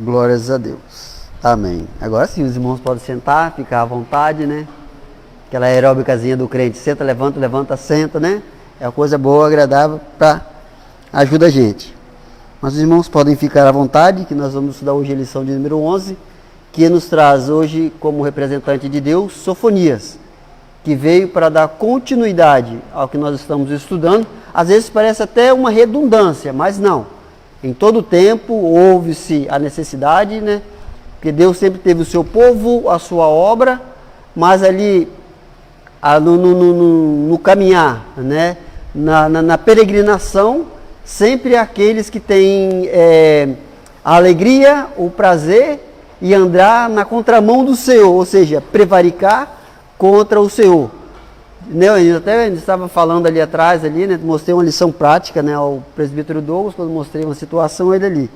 Glórias a Deus. Amém. Agora sim, os irmãos podem sentar, ficar à vontade, né? Aquela aeróbicazinha do crente. Senta, levanta, senta, né? É uma coisa boa, agradável, para ajuda a gente. Mas os irmãos podem ficar à vontade, que nós vamos estudar hoje a lição de número 11, que nos traz hoje, como representante de Deus, Sofonias, que veio para dar continuidade ao que nós estamos estudando. Às vezes parece até uma redundância, mas não. Em todo tempo houve-se a necessidade, né? Porque Deus sempre teve o seu povo, a sua obra, mas ali no caminhar, né? Na peregrinação, sempre aqueles que têm a alegria, o prazer e andar na contramão do Senhor, ou seja, prevaricar contra o Senhor. Eu até estava falando ali atrás, né, mostrei uma lição prática, né, ao presbítero Douglas, quando mostrei uma situação ele ali,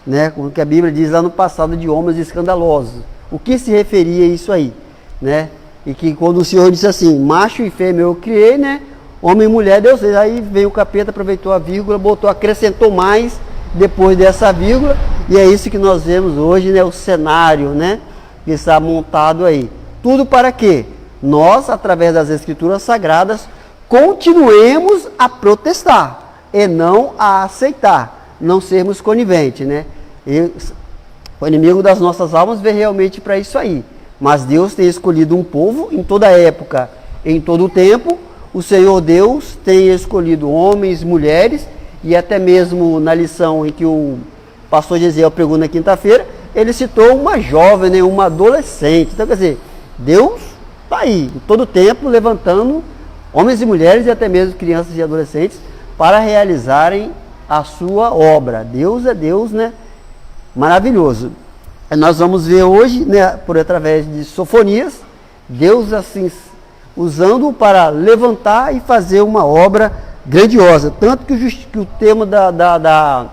né, como que a Bíblia diz lá no passado de homens escandalosos. O que se referia a isso aí, né? E que quando o Senhor disse assim, macho e fêmea eu criei, né, homem e mulher Deus fez. Aí veio o capeta, aproveitou a vírgula, acrescentou mais depois dessa vírgula, e é isso que nós vemos hoje, né, o cenário, né, que está montado aí. Tudo para quê? Nós, através das Escrituras Sagradas, continuemos a protestar e não a aceitar, não sermos coniventes, né? E o inimigo das nossas almas vê realmente para isso aí. Mas Deus tem escolhido um povo em toda época, em todo tempo. O Senhor Deus tem escolhido homens, mulheres, e até mesmo na lição em que o pastor Gesiel pregou na quinta-feira, ele citou uma jovem, né, uma adolescente. Então, quer dizer, Deus está aí, em todo tempo, levantando homens e mulheres e até mesmo crianças e adolescentes para realizarem a sua obra. Deus é Deus, né? Maravilhoso. Nós vamos ver hoje, né, por através de Sofonias, Deus assim usando-o para levantar e fazer uma obra grandiosa. Tanto que o tema da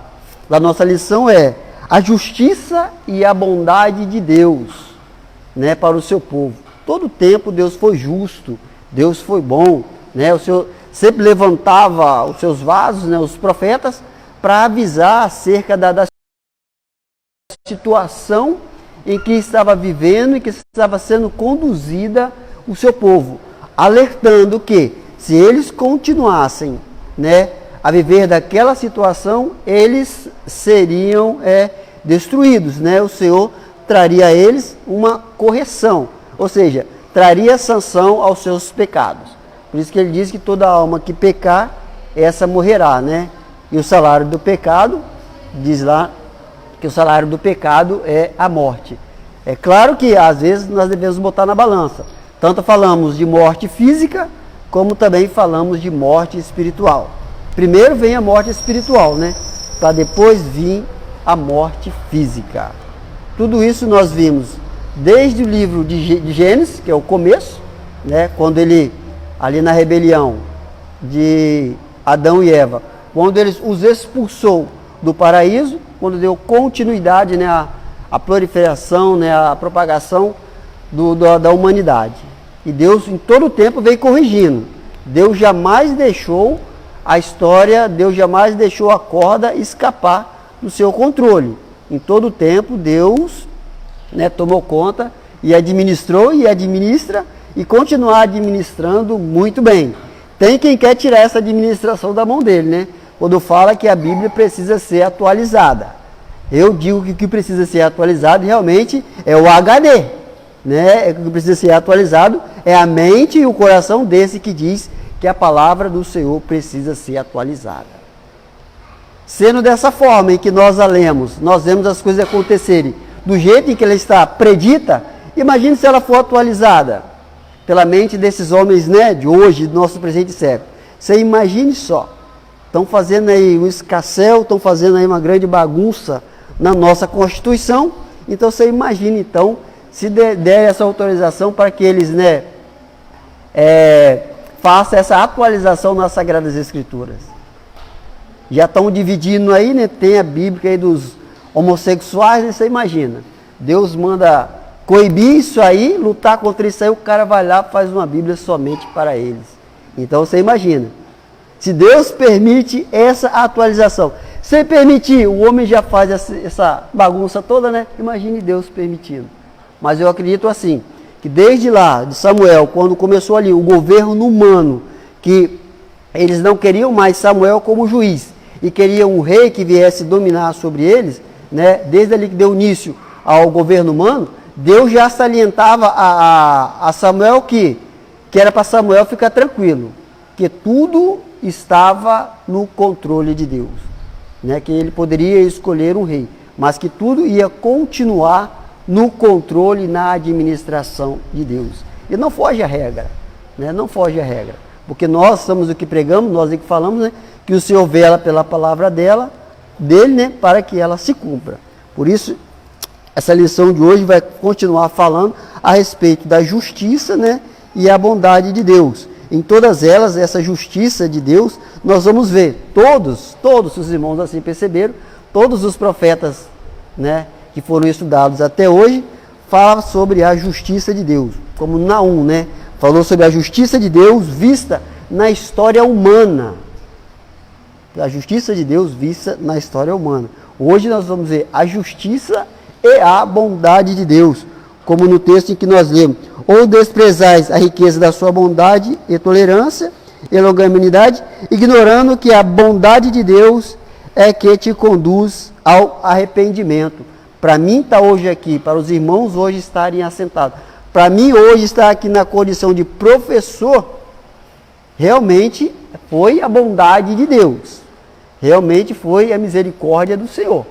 nossa lição é a justiça e a bondade de Deus, né, para o seu povo. Todo tempo Deus foi justo, Deus foi bom, né? O Senhor sempre levantava os seus vasos, né, os profetas, para avisar acerca da situação em que estava vivendo e que estava sendo conduzida o seu povo, alertando que se eles continuassem, né, a viver daquela situação, eles seriam destruídos, né? O Senhor traria a eles uma correção, ou seja, traria sanção aos seus pecados. Por isso que ele diz que toda alma que pecar, essa morrerá, né? E o salário do pecado, diz lá, que o salário do pecado é a morte. É claro que às vezes nós devemos botar na balança. Tanto falamos de morte física, como também falamos de morte espiritual. Primeiro vem a morte espiritual, né? Para depois vir a morte física. Tudo isso nós vimos desde o livro de Gênesis, que é o começo, né? Quando ele, ali na rebelião de Adão e Eva, quando ele os expulsou do paraíso, quando deu continuidade, né, a proliferação, né, a propagação da humanidade. E Deus em todo o tempo veio corrigindo. Deus jamais deixou a história, Deus jamais deixou a corda escapar do seu controle. Em todo o tempo Deus, né, tomou conta e administrou e administra e continuar administrando muito bem. Tem quem quer tirar essa administração da mão dele, né? Quando fala que a Bíblia precisa ser atualizada. Eu digo que o que precisa ser atualizado realmente é o HD, né? O que precisa ser atualizado é a mente e o coração desse que diz que a palavra do Senhor precisa ser atualizada. Sendo dessa forma em que nós a lemos, nós vemos as coisas acontecerem do jeito em que ela está predita, imagine se ela for atualizada pela mente desses homens, né, de hoje, do nosso presente século. Você imagine só, estão fazendo aí um escarcéu, estão fazendo aí uma grande bagunça na nossa Constituição, então você imagine, então, se der essa autorização para que eles, né, façam essa atualização nas Sagradas Escrituras. Já estão dividindo aí, né, tem a Bíblia aí dos homossexuais, né, você imagina. Deus manda coibir isso aí, lutar contra isso aí, o cara vai lá e faz uma Bíblia somente para eles. Então você imagina, se Deus permite essa atualização, Sem permitir, o homem já faz essa bagunça toda, né? Imagine Deus permitindo. Mas eu acredito assim, que desde lá, de Samuel, quando começou ali o governo humano, que eles não queriam mais Samuel como juiz, e queriam um rei que viesse dominar sobre eles, né? Desde ali que deu início ao governo humano, Deus já salientava a Samuel que era para Samuel ficar tranquilo, que tudo estava no controle de Deus, né? Que ele poderia escolher um rei, mas que tudo ia continuar no controle, na administração de Deus. E não foge à regra, né? Não foge à regra, porque nós somos o que pregamos, nós é que falamos, né? Que o Senhor vela pela palavra dele, né? Para que ela se cumpra. Por isso, essa lição de hoje vai continuar falando a respeito da justiça, né? E a bondade de Deus. Em todas elas, essa justiça de Deus, nós vamos ver, todos os irmãos assim perceberam, todos os profetas, né, que foram estudados até hoje, falam sobre a justiça de Deus. Como Naum, né, falou sobre a justiça de Deus vista na história humana. A justiça de Deus vista na história humana. Hoje nós vamos ver a justiça e a bondade de Deus, como no texto em que nós lemos: ou desprezais a riqueza da sua bondade e tolerância e longanimidade, ignorando que a bondade de Deus é que te conduz ao arrependimento. Para mim estar hoje aqui, para os irmãos hoje estarem assentados, para mim hoje estar aqui na condição de professor, realmente foi a bondade de Deus, realmente foi a misericórdia do Senhor.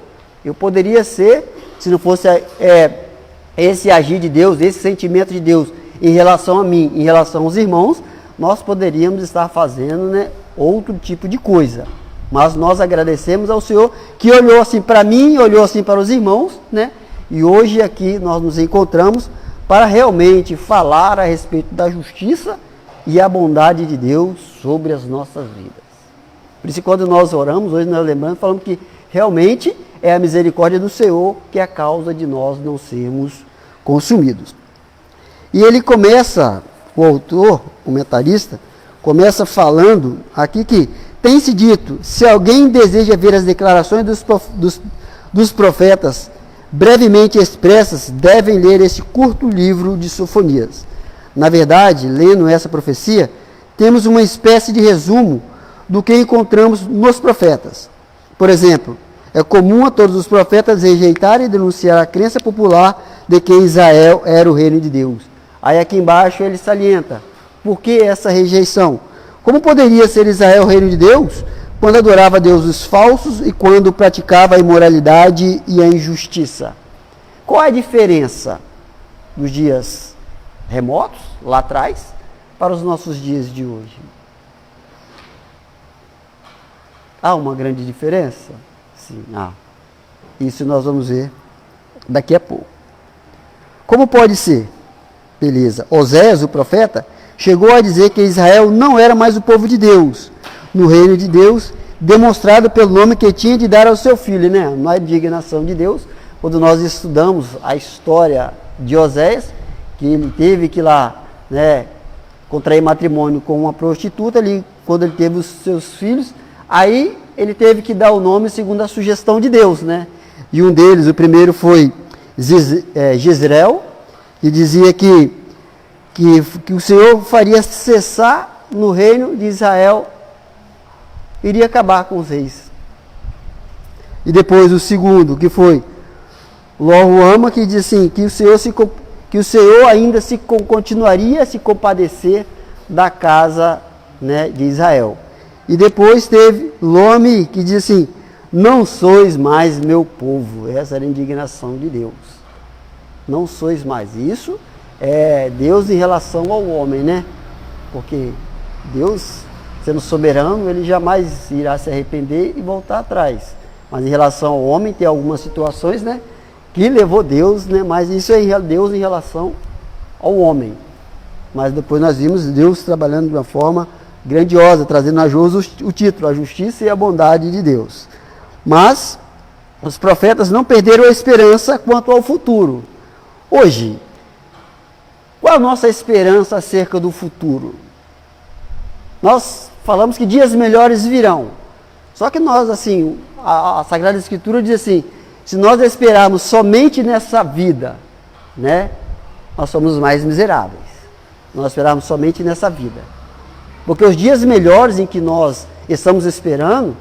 Eu poderia ser, se não fosse esse agir de Deus, esse sentimento de Deus em relação a mim, em relação aos irmãos, nós poderíamos estar fazendo, né, outro tipo de coisa. Mas nós agradecemos ao Senhor que olhou assim para mim, olhou assim para os irmãos, né? E hoje aqui nós nos encontramos para realmente falar a respeito da justiça e a bondade de Deus sobre as nossas vidas. Por isso, quando nós oramos, hoje nós lembramos, falamos que realmente é a misericórdia do Senhor que é a causa de nós não sermos consumidos. E ele começa, o autor, o comentarista, começa falando aqui que tem-se dito: se alguém deseja ver as declarações dos profetas brevemente expressas, devem ler esse curto livro de Sofonias. Na verdade, lendo essa profecia, temos uma espécie de resumo do que encontramos nos profetas. Por exemplo, é comum a todos os profetas rejeitarem e denunciar a crença popular de que Israel era o reino de Deus. Aí aqui embaixo ele salienta: por que essa rejeição? Como poderia ser Israel o reino de Deus quando adorava deuses falsos e quando praticava a imoralidade e a injustiça? Qual a diferença dos dias remotos, lá atrás, para os nossos dias de hoje? Há uma grande diferença? Sim, há. Isso nós vamos ver daqui a pouco. Como pode ser? Beleza. Oséias, o profeta, chegou a dizer que Israel não era mais o povo de Deus, no reino de Deus, demonstrado pelo nome que tinha de dar ao seu filho, né? Na indignação de Deus, quando nós estudamos a história de Oséias, que ele teve que ir lá, né, contrair matrimônio com uma prostituta, ali, quando ele teve os seus filhos, aí ele teve que dar o nome segundo a sugestão de Deus, né? E um deles, o primeiro foi Jezreel, que dizia que o Senhor faria cessar no reino de Israel, iria acabar com os reis. E depois o segundo, que foi Lo-Ruama, que diz assim, que o Senhor ainda continuaria a se compadecer da casa, né, de Israel. E depois teve Lo-Ami, que diz assim: não sois mais meu povo. Essa era a indignação de Deus. Não sois mais. Isso é Deus em relação ao homem, né? Porque Deus, sendo soberano, ele jamais irá se arrepender e voltar atrás. Mas em relação ao homem, tem algumas situações, né, que levou Deus, né? Mas isso é Deus em relação ao homem. Mas depois nós vimos Deus trabalhando de uma forma grandiosa, trazendo a José o título, a justiça e a bondade de Deus. Mas os profetas não perderam a esperança quanto ao futuro. Hoje, qual a nossa esperança acerca do futuro? Nós falamos que dias melhores virão. Só que nós, assim, a Sagrada Escritura diz assim, se nós esperarmos somente nessa vida, né, nós somos os mais miseráveis. Nós esperarmos somente nessa vida. Porque os dias melhores em que nós estamos esperando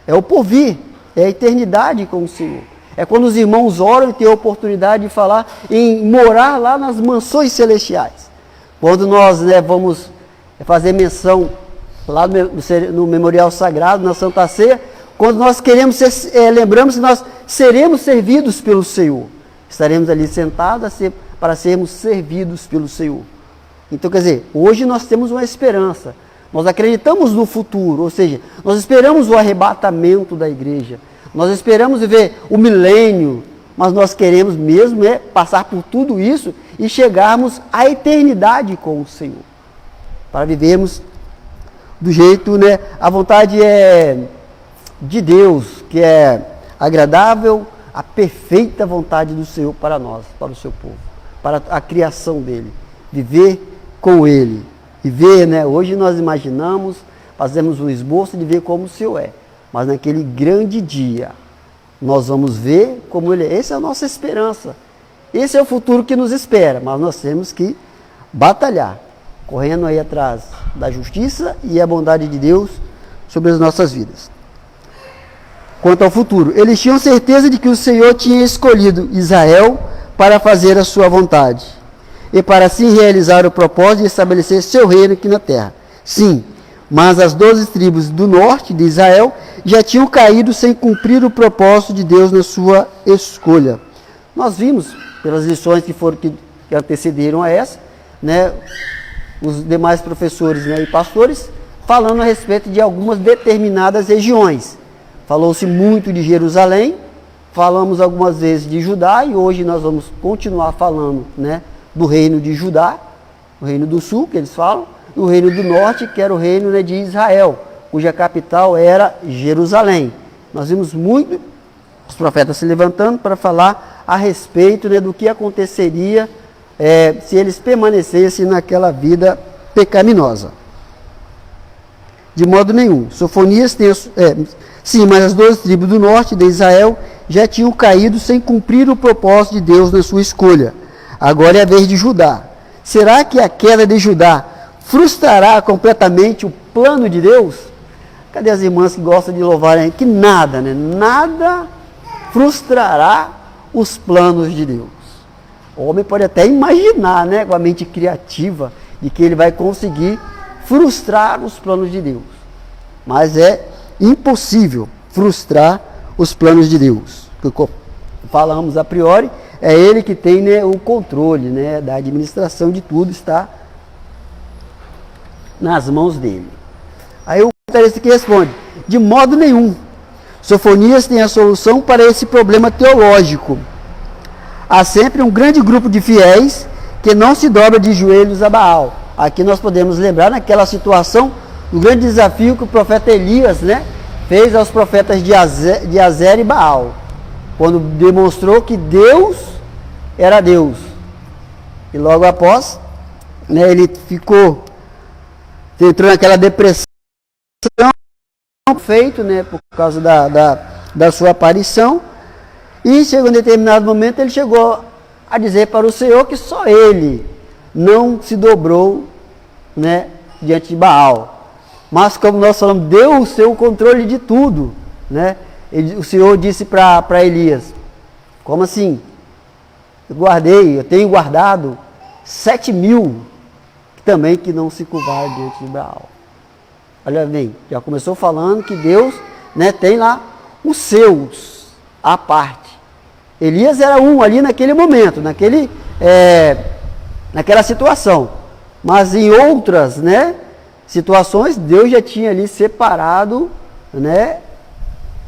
é o porvir, é a eternidade com o Senhor. É quando os irmãos oram e têm a oportunidade de falar em morar lá nas mansões celestiais. Quando nós, né, vamos fazer menção lá no Memorial Sagrado, na Santa Ceia, quando nós queremos lembramos que nós seremos servidos pelo Senhor. Estaremos ali sentados para sermos servidos pelo Senhor. Então, quer dizer, hoje nós temos uma esperança. Nós acreditamos no futuro, ou seja, nós esperamos o arrebatamento da igreja. Nós esperamos ver o milênio, mas nós queremos mesmo passar por tudo isso e chegarmos à eternidade com o Senhor. Para vivermos do jeito, né? A vontade é de Deus, que é agradável, a perfeita vontade do Senhor para nós, para o seu povo, para a criação dele. Viver com ele. Viver, né? Hoje nós imaginamos, fazemos um esboço de ver como o Senhor é. Mas naquele grande dia, nós vamos ver como ele é. Essa é a nossa esperança. Esse é o futuro que nos espera. Mas nós temos que batalhar, correndo aí atrás da justiça e a bondade de Deus sobre as nossas vidas. Quanto ao futuro, eles tinham certeza de que o Senhor tinha escolhido Israel para fazer a sua vontade e para assim realizar o propósito de estabelecer seu reino aqui na terra. Sim, mas as 12 tribos do norte de Israel já tinham caído sem cumprir o propósito de Deus na sua escolha. Nós vimos, pelas lições que antecederam a essa, né, os demais professores, né, e pastores, falando a respeito de algumas determinadas regiões. Falou-se muito de Jerusalém, falamos algumas vezes de Judá e hoje nós vamos continuar falando, né, do reino de Judá, o reino do sul, que eles falam, e o reino do norte, que era o reino, né, de Israel, cuja capital era Jerusalém. Nós vimos muito os profetas se levantando para falar a respeito, né, do que aconteceria se eles permanecessem naquela vida pecaminosa. De modo nenhum. Sofonias tem... sim, mas as 12 tribos do norte de Israel já tinham caído sem cumprir o propósito de Deus na sua escolha. Agora é a vez de Judá. Será que a queda de Judá frustrará completamente o plano de Deus? Cadê as irmãs que gostam de louvarem? Que nada, né? Nada frustrará os planos de Deus. O homem pode até imaginar, né, com a mente criativa, de que ele vai conseguir frustrar os planos de Deus. Mas é impossível frustrar os planos de Deus. Falamos a priori, é ele que tem, né, o controle, né, da administração de tudo, está nas mãos dele. Aí o comentarista que responde, de modo nenhum. Sofonias tem a solução para esse problema teológico. Há sempre um grande grupo de fiéis que não se dobra de joelhos a Baal. Aqui nós podemos lembrar naquela situação, o grande desafio que o profeta Elias, né, fez aos profetas de Azer e Baal, quando demonstrou que Deus era Deus. E logo após, né, ele entrou naquela depressão, feito, né, por causa da sua aparição, e chegou em determinado momento, ele chegou a dizer para o Senhor que só ele não se dobrou, né, diante de Baal. Mas como nós falamos, deu o seu controle de tudo, né? O Senhor disse para Elias, como assim? Eu tenho guardado 7.000 também que não se curvaram diante de Baal. Olha bem, já começou falando que Deus, né, tem lá os seus à parte. Elias era um ali naquele momento, naquela situação. Mas em outras, né, situações, Deus já tinha ali separado, né,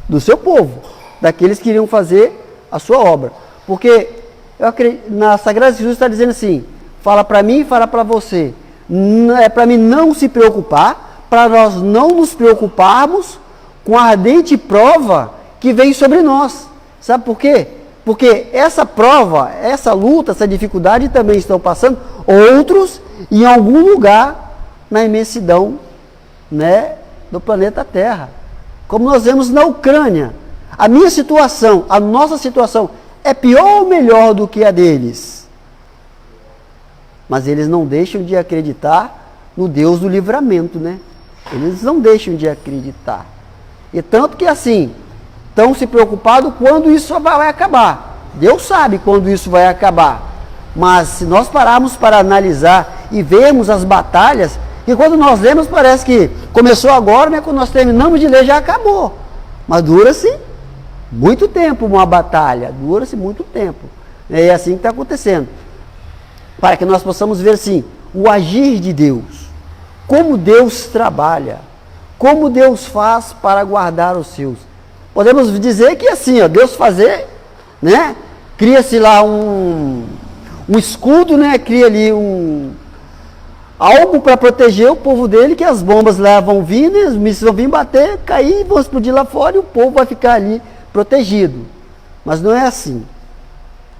do seu povo, daqueles que iriam fazer a sua obra. Porque eu acredito, na Sagrada Escritura está dizendo assim, fala para mim e fala para você. É para mim não se preocupar, para nós não nos preocuparmos com a ardente prova que vem sobre nós. Sabe por quê? Porque essa prova, essa luta, essa dificuldade também estão passando outros em algum lugar na imensidão, né, do planeta Terra. Como nós vemos na Ucrânia, A minha situação, a nossa situação, é pior ou melhor do que a deles? Mas eles não deixam de acreditar no Deus do livramento, né? Eles não deixam de acreditar. E tanto que assim, estão se preocupados quando isso vai acabar. Deus sabe quando isso vai acabar. Mas se nós pararmos para analisar e vermos as batalhas, e quando nós lemos parece que começou agora, né? Quando nós terminamos de ler já acabou. Mas dura-se muito tempo uma batalha, dura-se muito tempo. É assim que está acontecendo. Para que nós possamos ver assim, o agir de Deus, como Deus trabalha, como Deus faz para guardar os seus. Podemos dizer que assim, ó, Deus fazer, né? Cria-se lá um escudo, né? Cria ali algo para proteger o povo dele, que as bombas lá vão vir, né? Os mísseis vão vir bater, cair, vão explodir lá fora e o povo vai ficar ali protegido. Mas não é assim,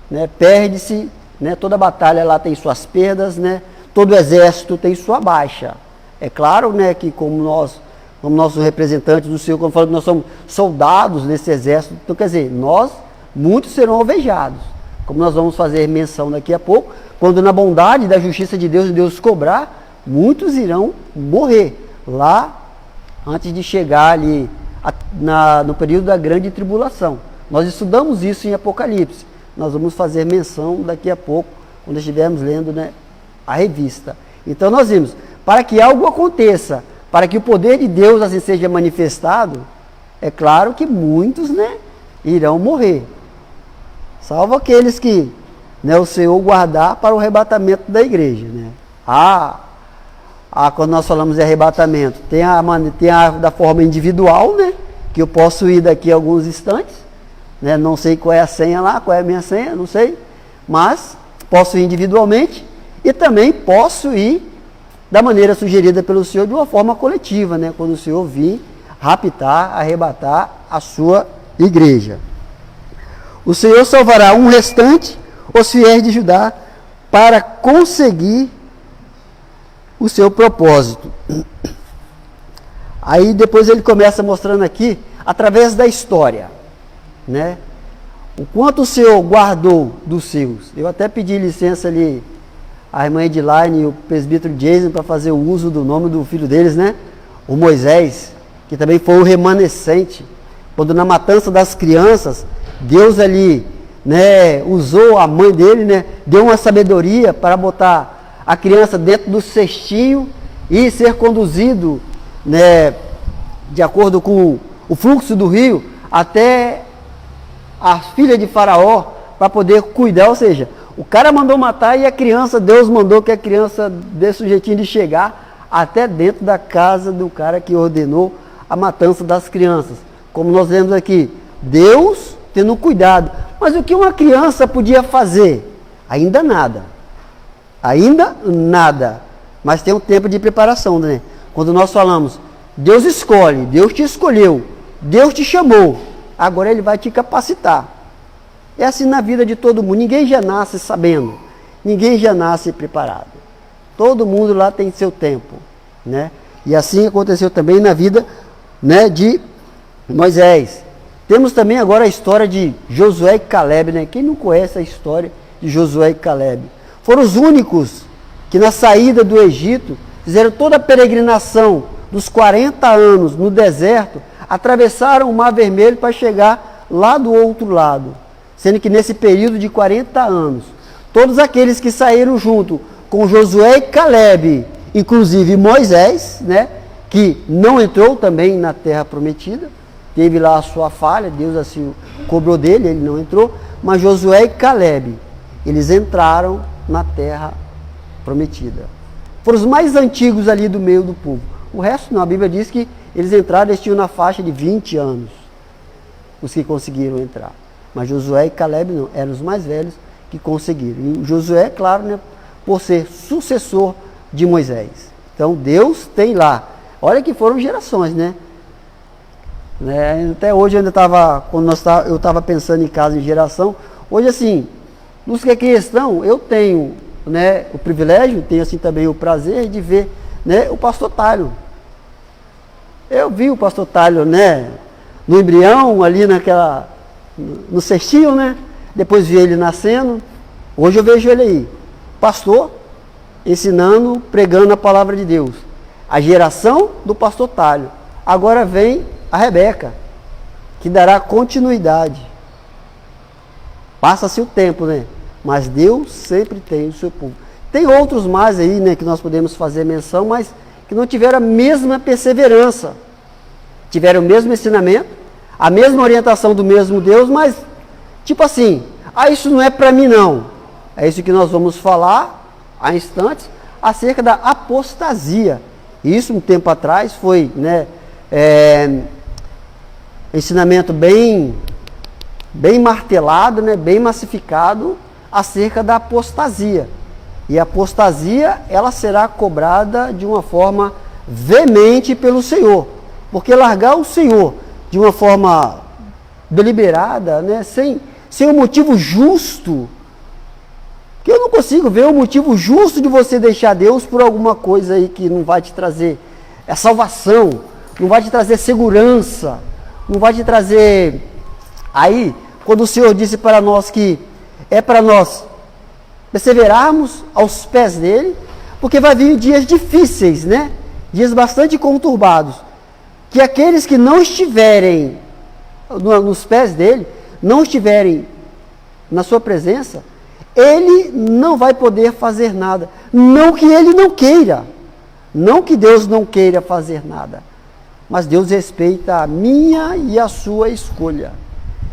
né? Perde-se, né? Toda batalha lá tem suas perdas, né? Todo exército tem sua baixa. É claro, né, que como nós somos representantes do Senhor, como falamos, nós somos soldados nesse exército, então quer dizer, muitos serão alvejados, como nós vamos fazer menção daqui a pouco, quando na bondade da justiça de Deus cobrar, muitos irão morrer lá antes de chegar ali no período da grande tribulação. Nós estudamos isso em Apocalipse, nós vamos fazer menção daqui a pouco, quando estivermos lendo, né, a revista. Então nós vimos, para que algo aconteça, para que o poder de Deus assim seja manifestado, é claro que muitos, né, irão morrer. Salvo aqueles que, né, o Senhor guardar para o arrebatamento da igreja, né? Quando nós falamos de arrebatamento, tem a da forma individual, né, que eu posso ir daqui a alguns instantes, né? Não sei qual é a senha lá, qual é a minha senha, não sei, mas posso ir individualmente e também posso ir da maneira sugerida pelo Senhor de uma forma coletiva, né? Quando o Senhor vir raptar, arrebatar a sua igreja. O Senhor salvará um restante, os fiéis de Judá, para conseguir o seu propósito. Aí depois ele começa mostrando aqui, através da história, né? O quanto o Senhor guardou dos seus. Eu até pedi licença ali a irmã Edilaine e o presbítero Jason para fazer o uso do nome do filho deles, né? O Moisés, que também foi o remanescente. Quando na matança das crianças, Deus ali, né, usou a mãe dele, né, deu uma sabedoria para botar a criança dentro do cestinho e ser conduzido, né, de acordo com o fluxo do rio, até a filha de Faraó, para poder cuidar, ou seja, o cara mandou matar e a criança, Deus mandou que a criança desse o jeitinho de chegar até dentro da casa do cara que ordenou a matança das crianças. Como nós vemos aqui, Deus tendo cuidado. Mas o que uma criança podia fazer? Ainda nada. Ainda nada. Mas tem um tempo de preparação, né? Quando nós falamos, Deus escolhe, Deus te escolheu, Deus te chamou, agora Ele vai te capacitar. É assim na vida de todo mundo. Ninguém já nasce sabendo. Ninguém já nasce preparado. Todo mundo lá tem seu tempo, né? E assim aconteceu também na vida, né, de Moisés. Temos também agora a história de Josué e Caleb, né? Quem não conhece a história de Josué e Caleb? Foram os únicos que na saída do Egito fizeram toda a peregrinação dos 40 anos no deserto, atravessaram o Mar Vermelho para chegar lá do outro lado. Sendo que nesse período de 40 anos, todos aqueles que saíram junto com Josué e Caleb, inclusive Moisés, né, que não entrou também na terra prometida, teve lá a sua falha, Deus assim cobrou dele, ele não entrou, mas Josué e Caleb, eles entraram na terra prometida. Foram os mais antigos ali do meio do povo. O resto não, a Bíblia diz que eles entraram, eles tinham na faixa de 20 anos, os que conseguiram entrar. Mas Josué e Caleb não, eram os mais velhos que conseguiram. E Josué, claro, né, por ser sucessor de Moisés. Então Deus tem lá. Olha que foram gerações, né? Até hoje eu ainda estava, eu estava pensando em casa em geração. Hoje assim, dos que aqui estão, eu tenho, né, o privilégio, tenho assim também o prazer de ver, né, o pastor Talho. Eu vi o pastor Talho, né, no embrião, ali no cestinho, né? Depois vi ele nascendo. Hoje eu vejo ele aí, pastor, ensinando, pregando a palavra de Deus. A geração do pastor Talho. Agora vem a Rebeca, que dará continuidade. Passa-se o tempo, né? Mas Deus sempre tem o seu povo. Tem outros mais aí, né, que nós podemos fazer menção, mas que não tiveram a mesma perseverança. Tiveram o mesmo ensinamento, a mesma orientação do mesmo Deus, mas, tipo assim, isso não é para mim não. É isso que nós vamos falar há instantes, acerca da apostasia. Isso, um tempo atrás, foi, né, ensinamento bem martelado, né, bem massificado, acerca da apostasia. E a apostasia, ela será cobrada de uma forma veemente pelo Senhor. Porque largar o Senhor de uma forma deliberada, né, sem um motivo justo, que eu não consigo ver um motivo justo de você deixar Deus por alguma coisa aí que não vai te trazer salvação, não vai te trazer segurança, não vai te trazer... Aí, quando o Senhor disse para nós que é para nós perseverarmos aos pés dele, porque vai vir dias difíceis, né? Dias bastante conturbados, que aqueles que não estiverem nos pés dele, não estiverem na sua presença, ele não vai poder fazer nada. Não que ele não queira, não que Deus não queira fazer nada, mas Deus respeita a minha e a sua escolha.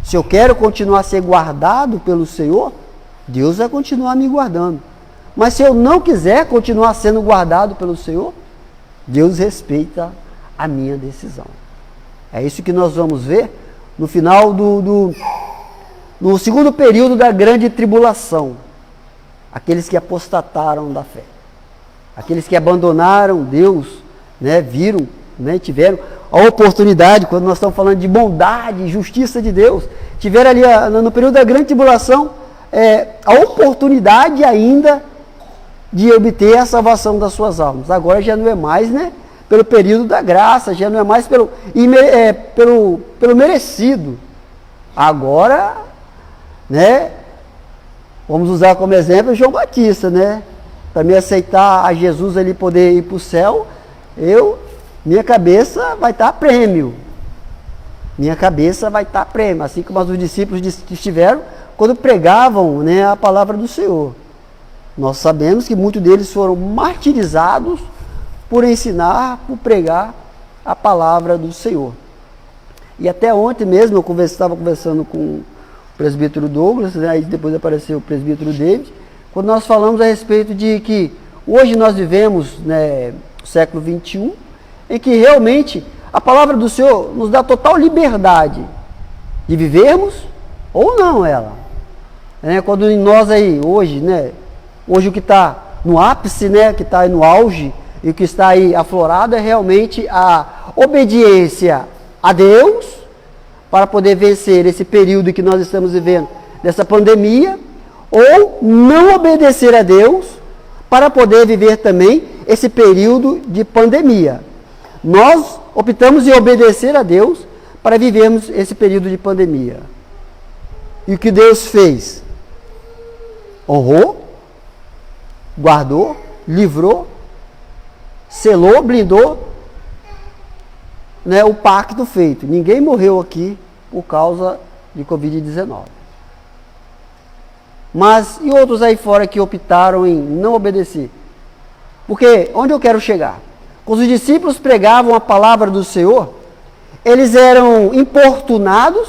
Se eu quero continuar a ser guardado pelo Senhor, Deus vai continuar me guardando. Mas se eu não quiser continuar sendo guardado pelo Senhor, Deus respeita a minha decisão. É isso que nós vamos ver no final no segundo período da grande tribulação. Aqueles que apostataram da fé. Aqueles que abandonaram Deus, né, viram, né, tiveram a oportunidade, quando nós estamos falando de bondade e justiça de Deus, tiveram ali no período da grande tribulação a oportunidade ainda de obter a salvação das suas almas. Agora já não é mais, né, pelo período da graça, já não é mais pelo merecido. Agora, né, vamos usar como exemplo João Batista, né? Para me aceitar a Jesus ali, poder ir para o céu, minha cabeça vai estar a prêmio. Minha cabeça vai estar a prêmio, assim como os discípulos estiveram quando pregavam, né, a palavra do Senhor. Nós sabemos que muitos deles foram martirizados por ensinar, por pregar a palavra do Senhor. E até ontem mesmo eu estava conversando com o presbítero Douglas, né, aí depois apareceu o presbítero David, quando nós falamos a respeito de que hoje nós vivemos, né, o século XXI, em que realmente a palavra do Senhor nos dá total liberdade de vivermos ou não ela. Quando nós aí, hoje, né, hoje o que está no ápice, né, que está aí no auge, e o que está aí aflorado é realmente a obediência a Deus, para poder vencer esse período que nós estamos vivendo, dessa pandemia, ou não obedecer a Deus, para poder viver também esse período de pandemia. Nós optamos em obedecer a Deus para vivermos esse período de pandemia. E o que Deus fez? Honrou, guardou, livrou, selou, blindou, né, o pacto feito. Ninguém morreu aqui por causa de Covid-19. Mas e outros aí fora que optaram em não obedecer? Porque onde eu quero chegar? Quando os discípulos pregavam a palavra do Senhor, eles eram importunados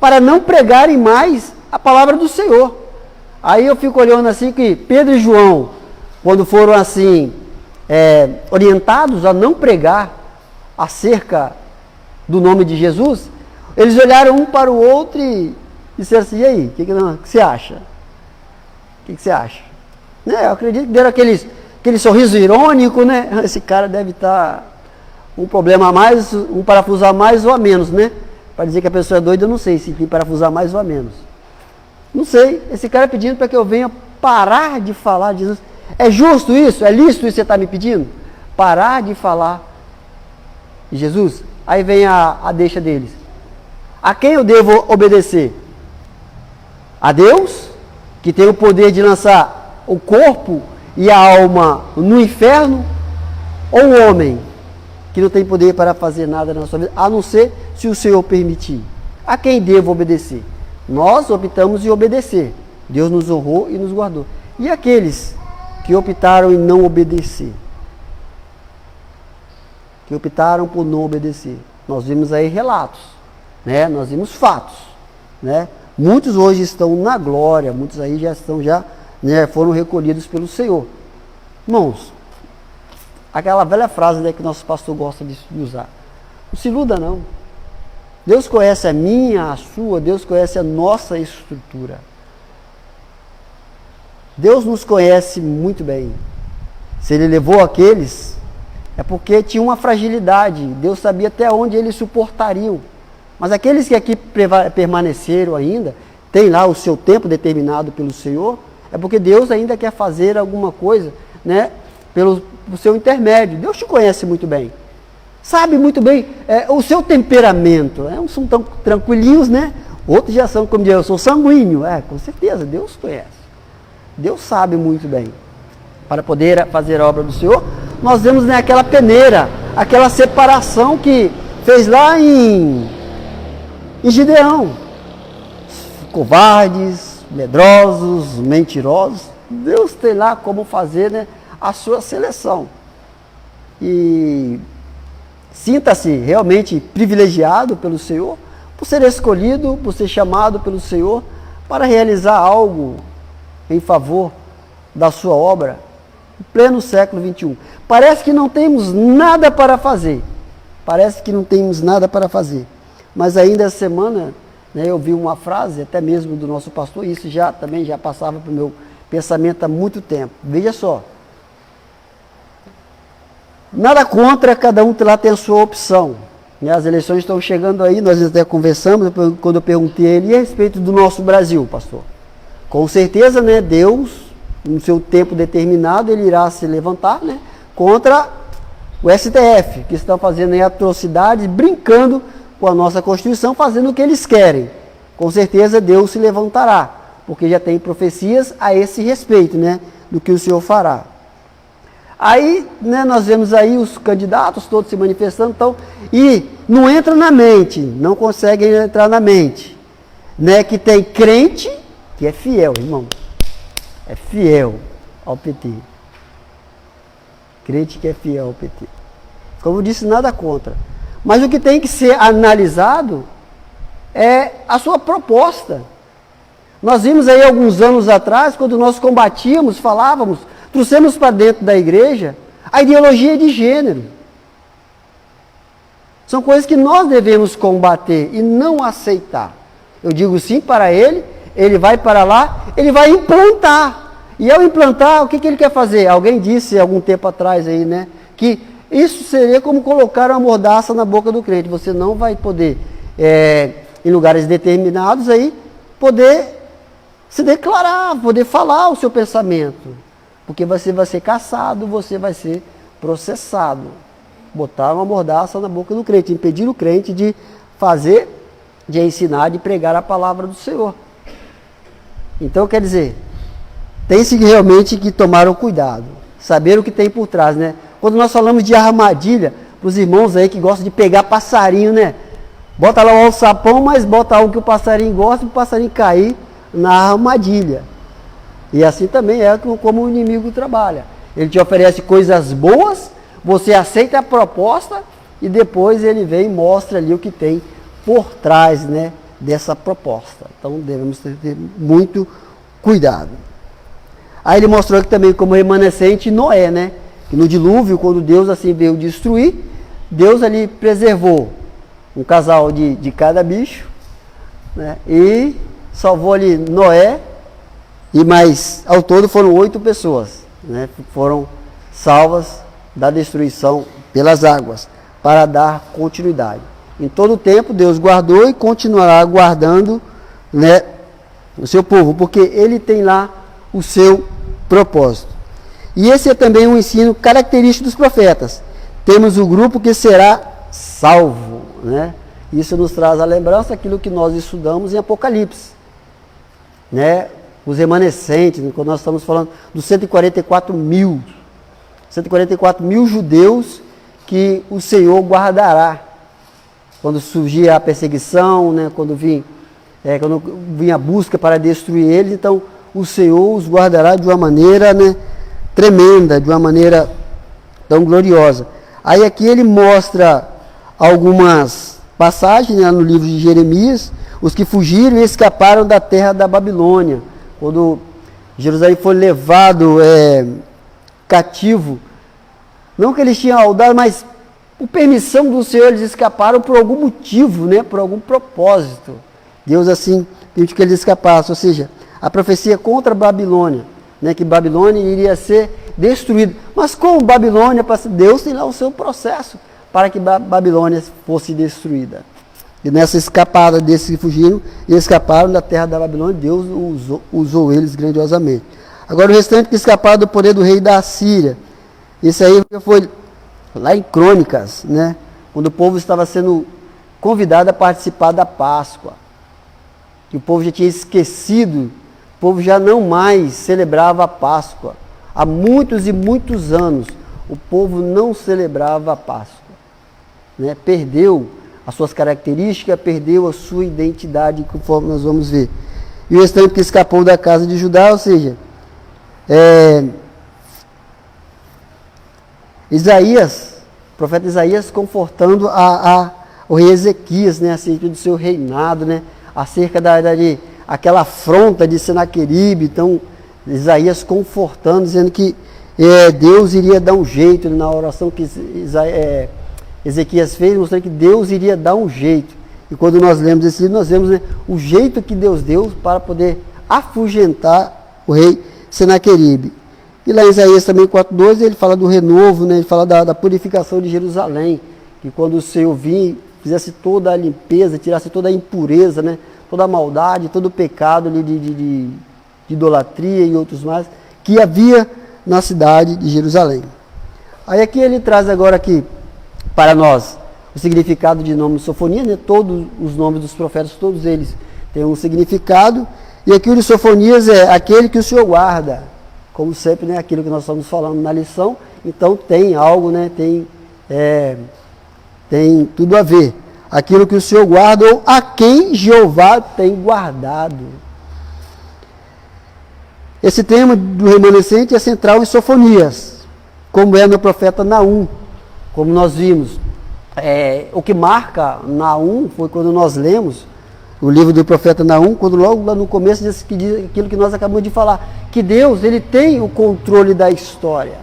para não pregarem mais a palavra do Senhor. Aí eu fico olhando assim que Pedro e João, quando foram assim orientados a não pregar acerca do nome de Jesus, eles olharam um para o outro e disseram assim: e aí, o que você acha? O que você acha? Né, eu acredito que deram aquele sorriso irônico, né? Esse cara deve estar um problema a mais, um parafuso a mais ou a menos, né? Para dizer que a pessoa é doida, eu não sei se tem parafuso a mais ou a menos. Não sei, esse cara pedindo para que eu venha parar de falar de Jesus. É justo isso? É lícito isso que você está me pedindo? Parar de falar de Jesus? Aí vem a deixa deles. A quem eu devo obedecer? A Deus, que tem o poder de lançar o corpo e a alma no inferno? Ou o homem, que não tem poder para fazer nada na sua vida, a não ser se o Senhor permitir? A quem devo obedecer? Nós optamos em obedecer. Deus nos honrou e nos guardou. E aqueles que optaram em não obedecer? Que optaram por não obedecer? Nós vimos aí relatos, né? Nós vimos fatos, né? Muitos hoje estão na glória, muitos aí né, foram recolhidos pelo Senhor. Irmãos, aquela velha frase, né, que nosso pastor gosta de usar: não se iluda não. Deus conhece a minha, a sua, Deus conhece a nossa estrutura. Deus nos conhece muito bem. Se Ele levou aqueles, é porque tinha uma fragilidade. Deus sabia até onde eles suportariam. Mas aqueles que aqui permaneceram ainda, tem lá o seu tempo determinado pelo Senhor, é porque Deus ainda quer fazer alguma coisa, né, pelo seu intermédio. Deus te conhece muito bem. Sabe muito bem o seu temperamento. Uns são tão tranquilinhos, né? Outros já são, como diz, eu sou sanguíneo. Com certeza, Deus conhece. Deus sabe muito bem. Para poder fazer a obra do Senhor, nós vemos, né, aquela peneira, aquela separação que fez lá em Gideão. Covardes, medrosos, mentirosos. Deus tem lá como fazer, né, a sua seleção. E sinta-se realmente privilegiado pelo Senhor, por ser escolhido, por ser chamado pelo Senhor para realizar algo em favor da sua obra, em pleno século XXI. Parece que não temos nada para fazer. Mas ainda essa semana, né, eu vi uma frase, até mesmo do nosso pastor, e isso também já passava para o meu pensamento há muito tempo. Veja só. Nada contra, cada um lá tem a sua opção. As eleições estão chegando aí, nós até conversamos, quando eu perguntei a ele a respeito do nosso Brasil, pastor. Com certeza, né, Deus, no seu tempo determinado, ele irá se levantar, né, contra o STF, que estão fazendo aí atrocidades, brincando com a nossa Constituição, fazendo o que eles querem. Com certeza Deus se levantará, porque já tem profecias a esse respeito, né, do que o Senhor fará. Aí, né, nós vemos aí os candidatos todos se manifestando, então, e não entra na mente, não conseguem entrar na mente, né, que tem crente que é fiel, irmão, é fiel ao PT. Crente que é fiel ao PT. Como eu disse, nada contra. Mas o que tem que ser analisado é a sua proposta. Nós vimos aí alguns anos atrás, quando nós combatíamos, falávamos, trouxemos para dentro da igreja a ideologia de gênero. São coisas que nós devemos combater e não aceitar. Eu digo sim para ele, ele vai para lá, ele vai implantar. E ao implantar, o que ele quer fazer? Alguém disse algum tempo atrás aí, né, que isso seria como colocar uma mordaça na boca do crente. Você não vai poder, em lugares determinados aí, poder se declarar, poder falar o seu pensamento. Porque você vai ser caçado, você vai ser processado. Botar uma mordaça na boca do crente, impedir o crente de fazer, de ensinar, de pregar a palavra do Senhor. Então, quer dizer, tem-se realmente que tomar o cuidado, saber o que tem por trás, né? Quando nós falamos de armadilha, para os irmãos aí que gostam de pegar passarinho, né? Bota lá o alçapão, mas bota algo que o passarinho gosta, para o passarinho cair na armadilha. E assim também é como o inimigo trabalha. Ele te oferece coisas boas, você aceita a proposta e depois ele vem e mostra ali o que tem por trás, né, dessa proposta. Então devemos ter muito cuidado. Aí ele mostrou aqui também como remanescente Noé, né? Que no dilúvio, quando Deus assim veio destruir, Deus ali preservou um casal de cada bicho, né? E salvou ali Noé, e mais, ao todo foram 8 pessoas, né? Foram salvas da destruição pelas águas, para dar continuidade. Em todo o tempo Deus guardou e continuará guardando, né, o seu povo, porque ele tem lá o seu propósito. E esse é também um ensino característico dos profetas. Temos o grupo que será salvo. né? Isso nos traz a lembrança daquilo que nós estudamos em Apocalipse, né? Os remanescentes, quando nós estamos falando dos 144 mil judeus que o Senhor guardará. Quando surgir a perseguição, né? Quando vinha a busca para destruir eles, então o Senhor os guardará de uma maneira, né, tremenda, de uma maneira tão gloriosa. Aí aqui ele mostra algumas passagens, né, no livro de Jeremias, os que fugiram e escaparam da terra da Babilônia. Quando Jerusalém foi levado cativo, não que eles tinham maldade, mas por permissão do Senhor eles escaparam por algum motivo, né, por algum propósito. Deus assim permitiu que eles escapassem, ou seja, a profecia contra a Babilônia, né, que Babilônia iria ser destruída. Mas como Babilônia, Deus tem lá o seu processo para que Babilônia fosse destruída. E nessa escapada desses que fugiram e escaparam da terra da Babilônia, Deus usou eles grandiosamente. Agora o restante que escaparam do poder do rei da Assíria. Isso aí foi lá em Crônicas, né, quando o povo estava sendo convidado a participar da Páscoa. Que o povo já tinha esquecido, o povo já não mais celebrava a Páscoa. Há muitos e muitos anos, o povo não celebrava a Páscoa, né? Perdeu as suas características, perdeu a sua identidade, conforme nós vamos ver. E o restante que escapou da casa de Judá, ou seja, o profeta Isaías confortando o rei Ezequias, né, acerca do seu reinado, né, acerca aquela afronta de Senaqueribe. Então Isaías confortando, dizendo que Deus iria dar um jeito, na oração que Ezequias fez, mostrando que Deus iria dar um jeito. E quando nós lemos esse livro, nós vemos, né, o jeito que Deus deu para poder afugentar o rei Senaqueribe. E lá em Isaías também 4:2, ele fala do renovo, né, ele fala da purificação de Jerusalém, que quando o Senhor vir, fizesse toda a limpeza, tirasse toda a impureza, né, toda a maldade, todo o pecado ali de idolatria e outros mais, que havia na cidade de Jerusalém. Aí aqui ele traz agora aqui para nós o significado de nome de Sofonias, né? Todos os nomes dos profetas, todos eles têm um significado, e aqui o de Sofonias é aquele que o Senhor guarda, como sempre, né? Aquilo que nós estamos falando na lição, então tem algo, né? Tem tudo a ver. Aquilo que o Senhor guarda, ou a quem Jeová tem guardado. Esse tema do remanescente é central em Sofonias, como é no profeta Naum, como nós vimos. O que marca Naum foi quando nós lemos o livro do profeta Naum, quando logo lá no começo diz aquilo que nós acabamos de falar, que Deus, ele tem o controle da história.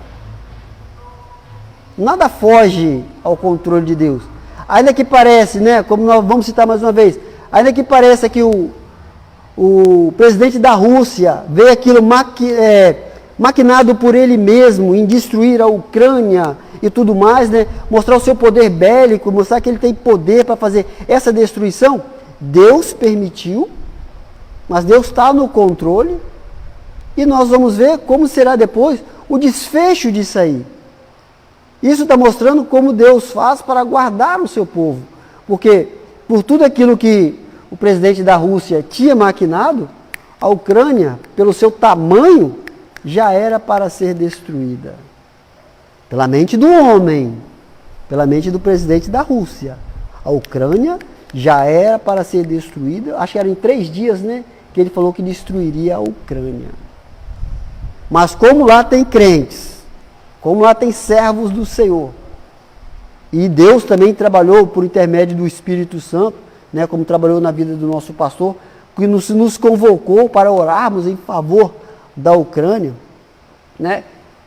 Nada foge ao controle de Deus. Ainda que parece, né, como nós vamos citar mais uma vez, ainda que pareça que o presidente da Rússia vê aquilo maquinado por ele mesmo em destruir a Ucrânia e tudo mais, né, mostrar o seu poder bélico, mostrar que ele tem poder para fazer essa destruição, Deus permitiu, mas Deus está no controle, e nós vamos ver como será depois o desfecho disso aí. Isso está mostrando como Deus faz para guardar o seu povo, porque por tudo aquilo que o presidente da Rússia tinha maquinado, a Ucrânia, pelo seu tamanho, já era para ser destruída. Pela mente do homem, pela mente do presidente da Rússia. A Ucrânia já era para ser destruída, acho que era em 3 dias, né, que ele falou que destruiria a Ucrânia. Mas como lá tem crentes, como lá tem servos do Senhor, e Deus também trabalhou por intermédio do Espírito Santo, né, como trabalhou na vida do nosso pastor, que nos convocou para orarmos em favor da Ucrânia, né?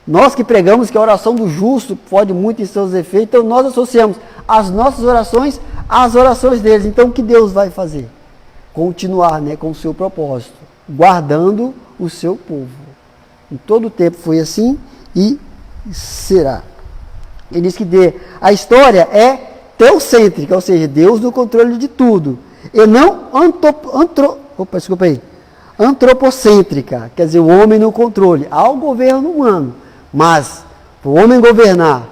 Nós que pregamos que a oração do justo pode muito em seus efeitos, então nós associamos as nossas orações às orações deles. Então o que Deus vai fazer? Continuar, né, com o seu propósito, guardando o seu povo. Em todo o tempo foi assim e será. Ele diz que a história é teocêntrica, ou seja, Deus no controle de tudo, e não antropocêntrica, quer dizer, o homem no controle. Há o governo humano, mas para o homem governar,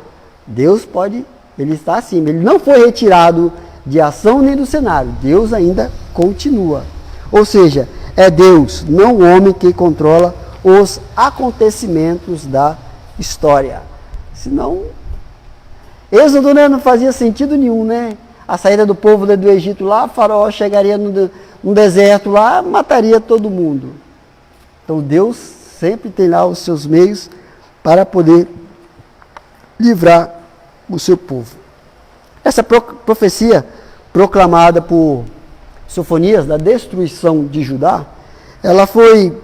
Deus pode, ele está acima, ele não foi retirado de ação nem do cenário. Deus ainda continua. Ou seja, é Deus, não o homem, que controla os acontecimentos da história. Senão, Êxodo, né, não fazia sentido nenhum, né? A saída do povo do Egito lá, Faraó chegaria no deserto lá, mataria todo mundo. Então Deus sempre tem lá os seus meios para poder livrar o seu povo. Essa profecia proclamada por Sofonias, da destruição de Judá, ela foi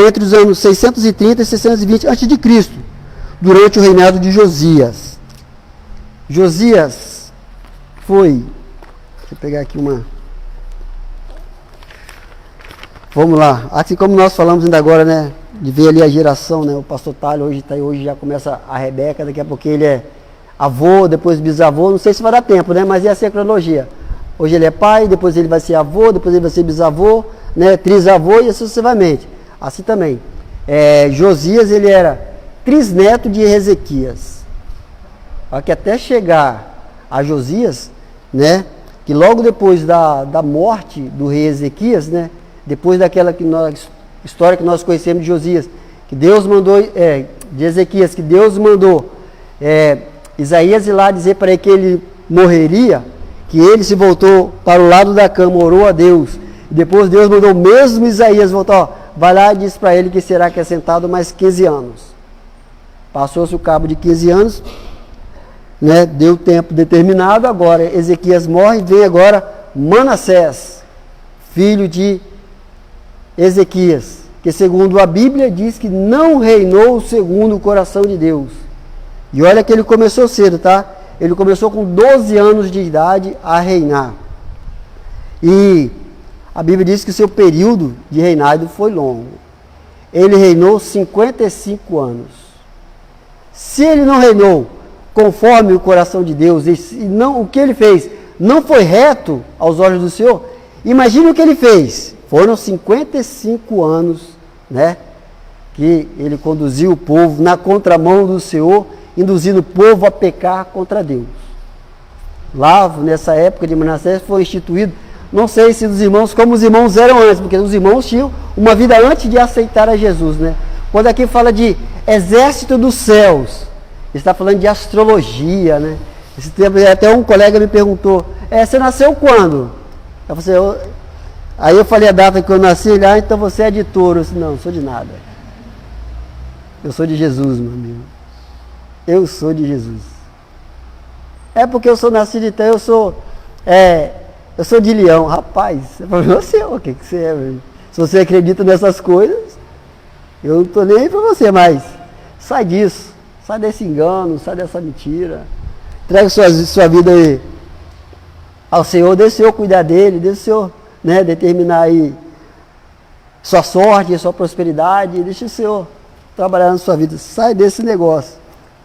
entre os anos 630 e 620 a.C., durante o reinado de Josias. Josias foi, deixa eu pegar aqui uma... Vamos lá, assim como nós falamos ainda agora, né, de ver ali a geração, né, o pastor Talho hoje já começa a Rebeca, daqui a pouco ele é avô, depois bisavô, não sei se vai dar tempo, né, mas essa é a cronologia. Hoje ele é pai, depois ele vai ser avô, depois ele vai ser bisavô, né, trisavô e assim sucessivamente. Assim também. Josias, ele era trisneto de Ezequias. Só que até chegar a Josias, né, que logo depois da morte do rei Ezequias, né, depois daquela história que nós conhecemos de Josias, que Deus mandou, de Ezequias, que Deus mandou Isaías ir lá dizer para ele que ele morreria, que ele se voltou para o lado da cama, orou a Deus, e depois Deus mandou o mesmo Isaías voltar, vai lá e diz para ele que será acrescentado mais 15 anos. Passou-se o cabo de 15 anos, né, deu tempo determinado, agora Ezequias morre, vem agora Manassés, filho de Ezequias, que segundo a Bíblia diz que não reinou segundo o coração de Deus. E olha que ele começou cedo, tá? Ele começou com 12 anos de idade a reinar. E a Bíblia diz que o seu período de reinado foi longo. Ele reinou 55 anos. Se ele não reinou conforme o coração de Deus, e não, o que ele fez não foi reto aos olhos do Senhor, imagine o que ele fez. Foram 55 anos, né, que ele conduziu o povo na contramão do Senhor, induzindo o povo a pecar contra Deus. Lá, nessa época de Manassés, foi instituído, não sei se dos irmãos, como os irmãos eram antes, porque os irmãos tinham uma vida antes de aceitar a Jesus, né? Quando aqui fala de exército dos céus, está falando de astrologia, né? Esse tempo, até um colega me perguntou, você nasceu quando? Aí eu falei a data que eu nasci, então você é de touro. Eu disse, não sou de nada. Eu sou de Jesus, meu amigo. Eu sou de Jesus. É porque eu sou nascido, então eu sou de leão. Rapaz, você falou, o que você é, meu? Se você acredita nessas coisas, eu não estou nem aí para você, mas sai disso. Sai desse engano, sai dessa mentira. Entrega sua vida aí ao Senhor, deixa o Senhor cuidar dele, deixa o Senhor, né, determinar aí sua sorte, sua prosperidade, deixa o Senhor trabalhar na sua vida, sai desse negócio.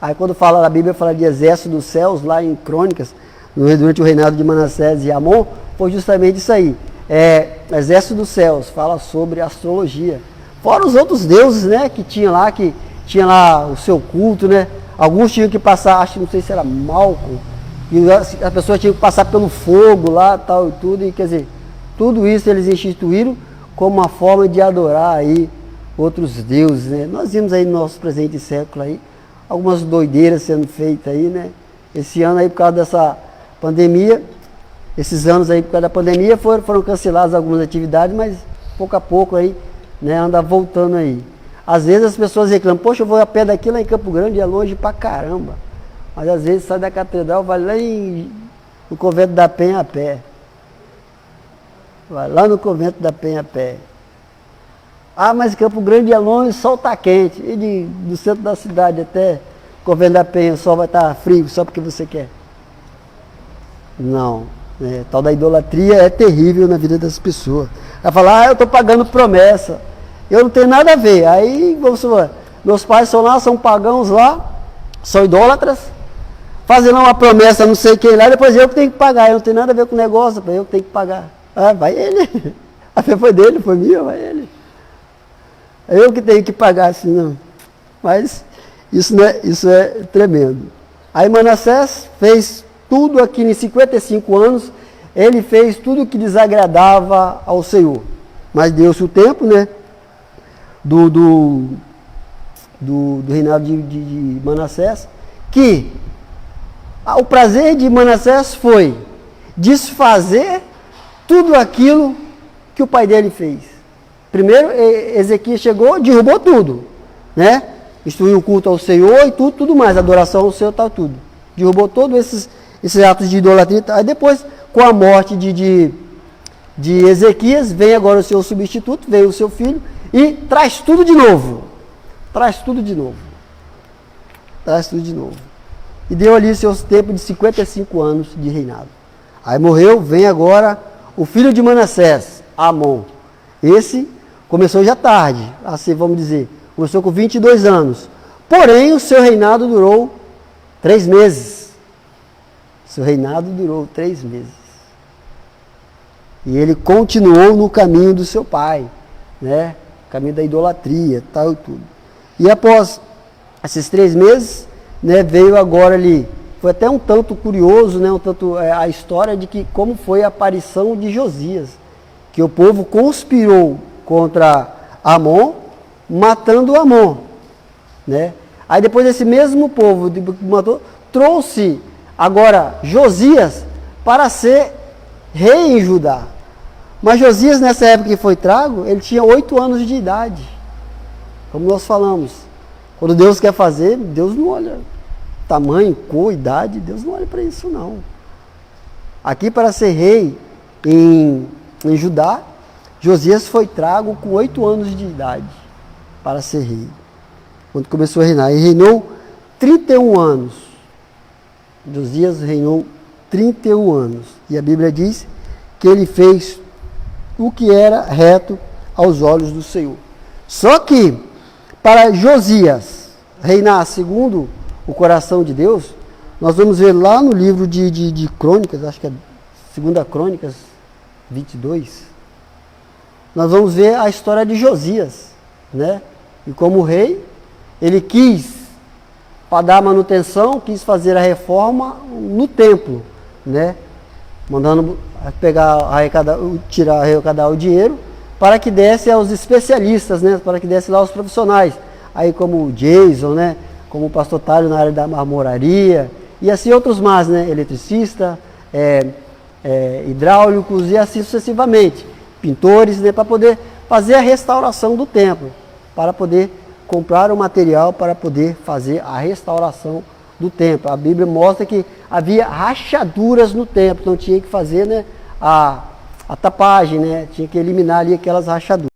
Aí quando fala na Bíblia, fala de exército dos céus, lá em Crônicas, durante o reinado de Manassés e Amon, foi justamente isso aí, exército dos céus, fala sobre astrologia, fora os outros deuses, né, que tinha lá o seu culto, né, alguns tinham que passar, acho que não sei se era Malco, e a pessoa tinha que passar pelo fogo lá, tal e tudo, e quer dizer, tudo isso eles instituíram como uma forma de adorar aí outros deuses, né? Nós vimos aí no nosso presente século aí, algumas doideiras sendo feitas aí, né? Esse ano aí, por causa dessa pandemia, esses anos aí, por causa da pandemia, foram canceladas algumas atividades, mas pouco a pouco aí, né, anda voltando aí. Às vezes as pessoas reclamam, poxa, eu vou a pé daqui lá em Campo Grande, é longe pra caramba. Mas às vezes sai da catedral, vai lá no convento da Penha a pé. Vai lá no convento da Penha a pé. Ah, mas Campo Grande é longe, o sol está quente. E do centro da cidade até o convento da Penha, o sol vai estar frio só porque você quer. Não. Tal da idolatria é terrível na vida das pessoas. Vai falar, eu estou pagando promessa. Eu não tenho nada a ver. Aí, vamos supor, meus pais são lá, são pagãos lá, são idólatras, fazendo uma promessa, não sei quem lá, depois eu que tenho que pagar. Eu não tenho nada a ver com o negócio, eu que tenho que pagar. Ah, vai ele. A fé foi dele, foi minha, vai ele. Eu que tenho que pagar, assim, não. Mas isso é tremendo. Aí Manassés fez tudo aquilo em 55 anos, ele fez tudo o que desagradava ao Senhor. Mas deu-se o tempo, né, do reinado de Manassés, que o prazer de Manassés foi desfazer tudo aquilo que o pai dele fez. Primeiro, Ezequias chegou, derrubou tudo, né? Instruiu o culto ao Senhor e tudo mais, adoração ao Senhor, tal, tudo. Derrubou todos esses atos de idolatria. Aí depois, com a morte de Ezequias, vem agora o seu substituto, veio o seu filho e traz tudo de novo. Traz tudo de novo. Traz tudo de novo. E deu ali seus tempos de 55 anos de reinado. Aí morreu, vem agora o filho de Manassés, Amon. Esse começou já tarde, assim vamos dizer. Começou com 22 anos. Porém, o seu reinado durou 3 meses. Seu reinado durou 3 meses. E ele continuou no caminho do seu pai, né? Caminho da idolatria, tal e tudo. E após esses 3 meses, né, veio agora ali, foi até um tanto curioso, né, a história de que como foi a aparição de Josias, que o povo conspirou contra Amon, matando Amon, né? Aí depois esse mesmo povo que matou, trouxe agora Josias para ser rei em Judá. Mas Josias, nessa época que foi trago, ele tinha 8 anos de idade. Como nós falamos, quando Deus quer fazer, Deus não olha tamanho, cor, idade, Deus não olha para isso não. Aqui para ser rei em Judá, Josias foi trago com 8 anos de idade para ser rei. Quando começou a reinar, ele reinou 31 anos. Josias reinou 31 anos. E a Bíblia diz que ele fez o que era reto aos olhos do Senhor. Só que, para Josias reinar segundo o coração de Deus, nós vamos ver lá no livro de Crônicas, acho que é 2 Crônicas 22, nós vamos ver a história de Josias, né? E como rei, ele quis, para dar manutenção, quis fazer a reforma no templo, né? Mandando arrecadar o dinheiro para que desse aos especialistas, né? Para que desse lá aos profissionais, aí como o Jason, né? Como o pastor Tálio na área da marmoraria, e assim outros mais, né? Eletricista, hidráulicos e assim sucessivamente, pintores, né? Para poder fazer a restauração do templo, para poder comprar o material para poder fazer a restauração do templo. A Bíblia mostra que havia rachaduras no templo, então tinha que fazer, né, a tapagem, né? Tinha que eliminar ali aquelas rachaduras.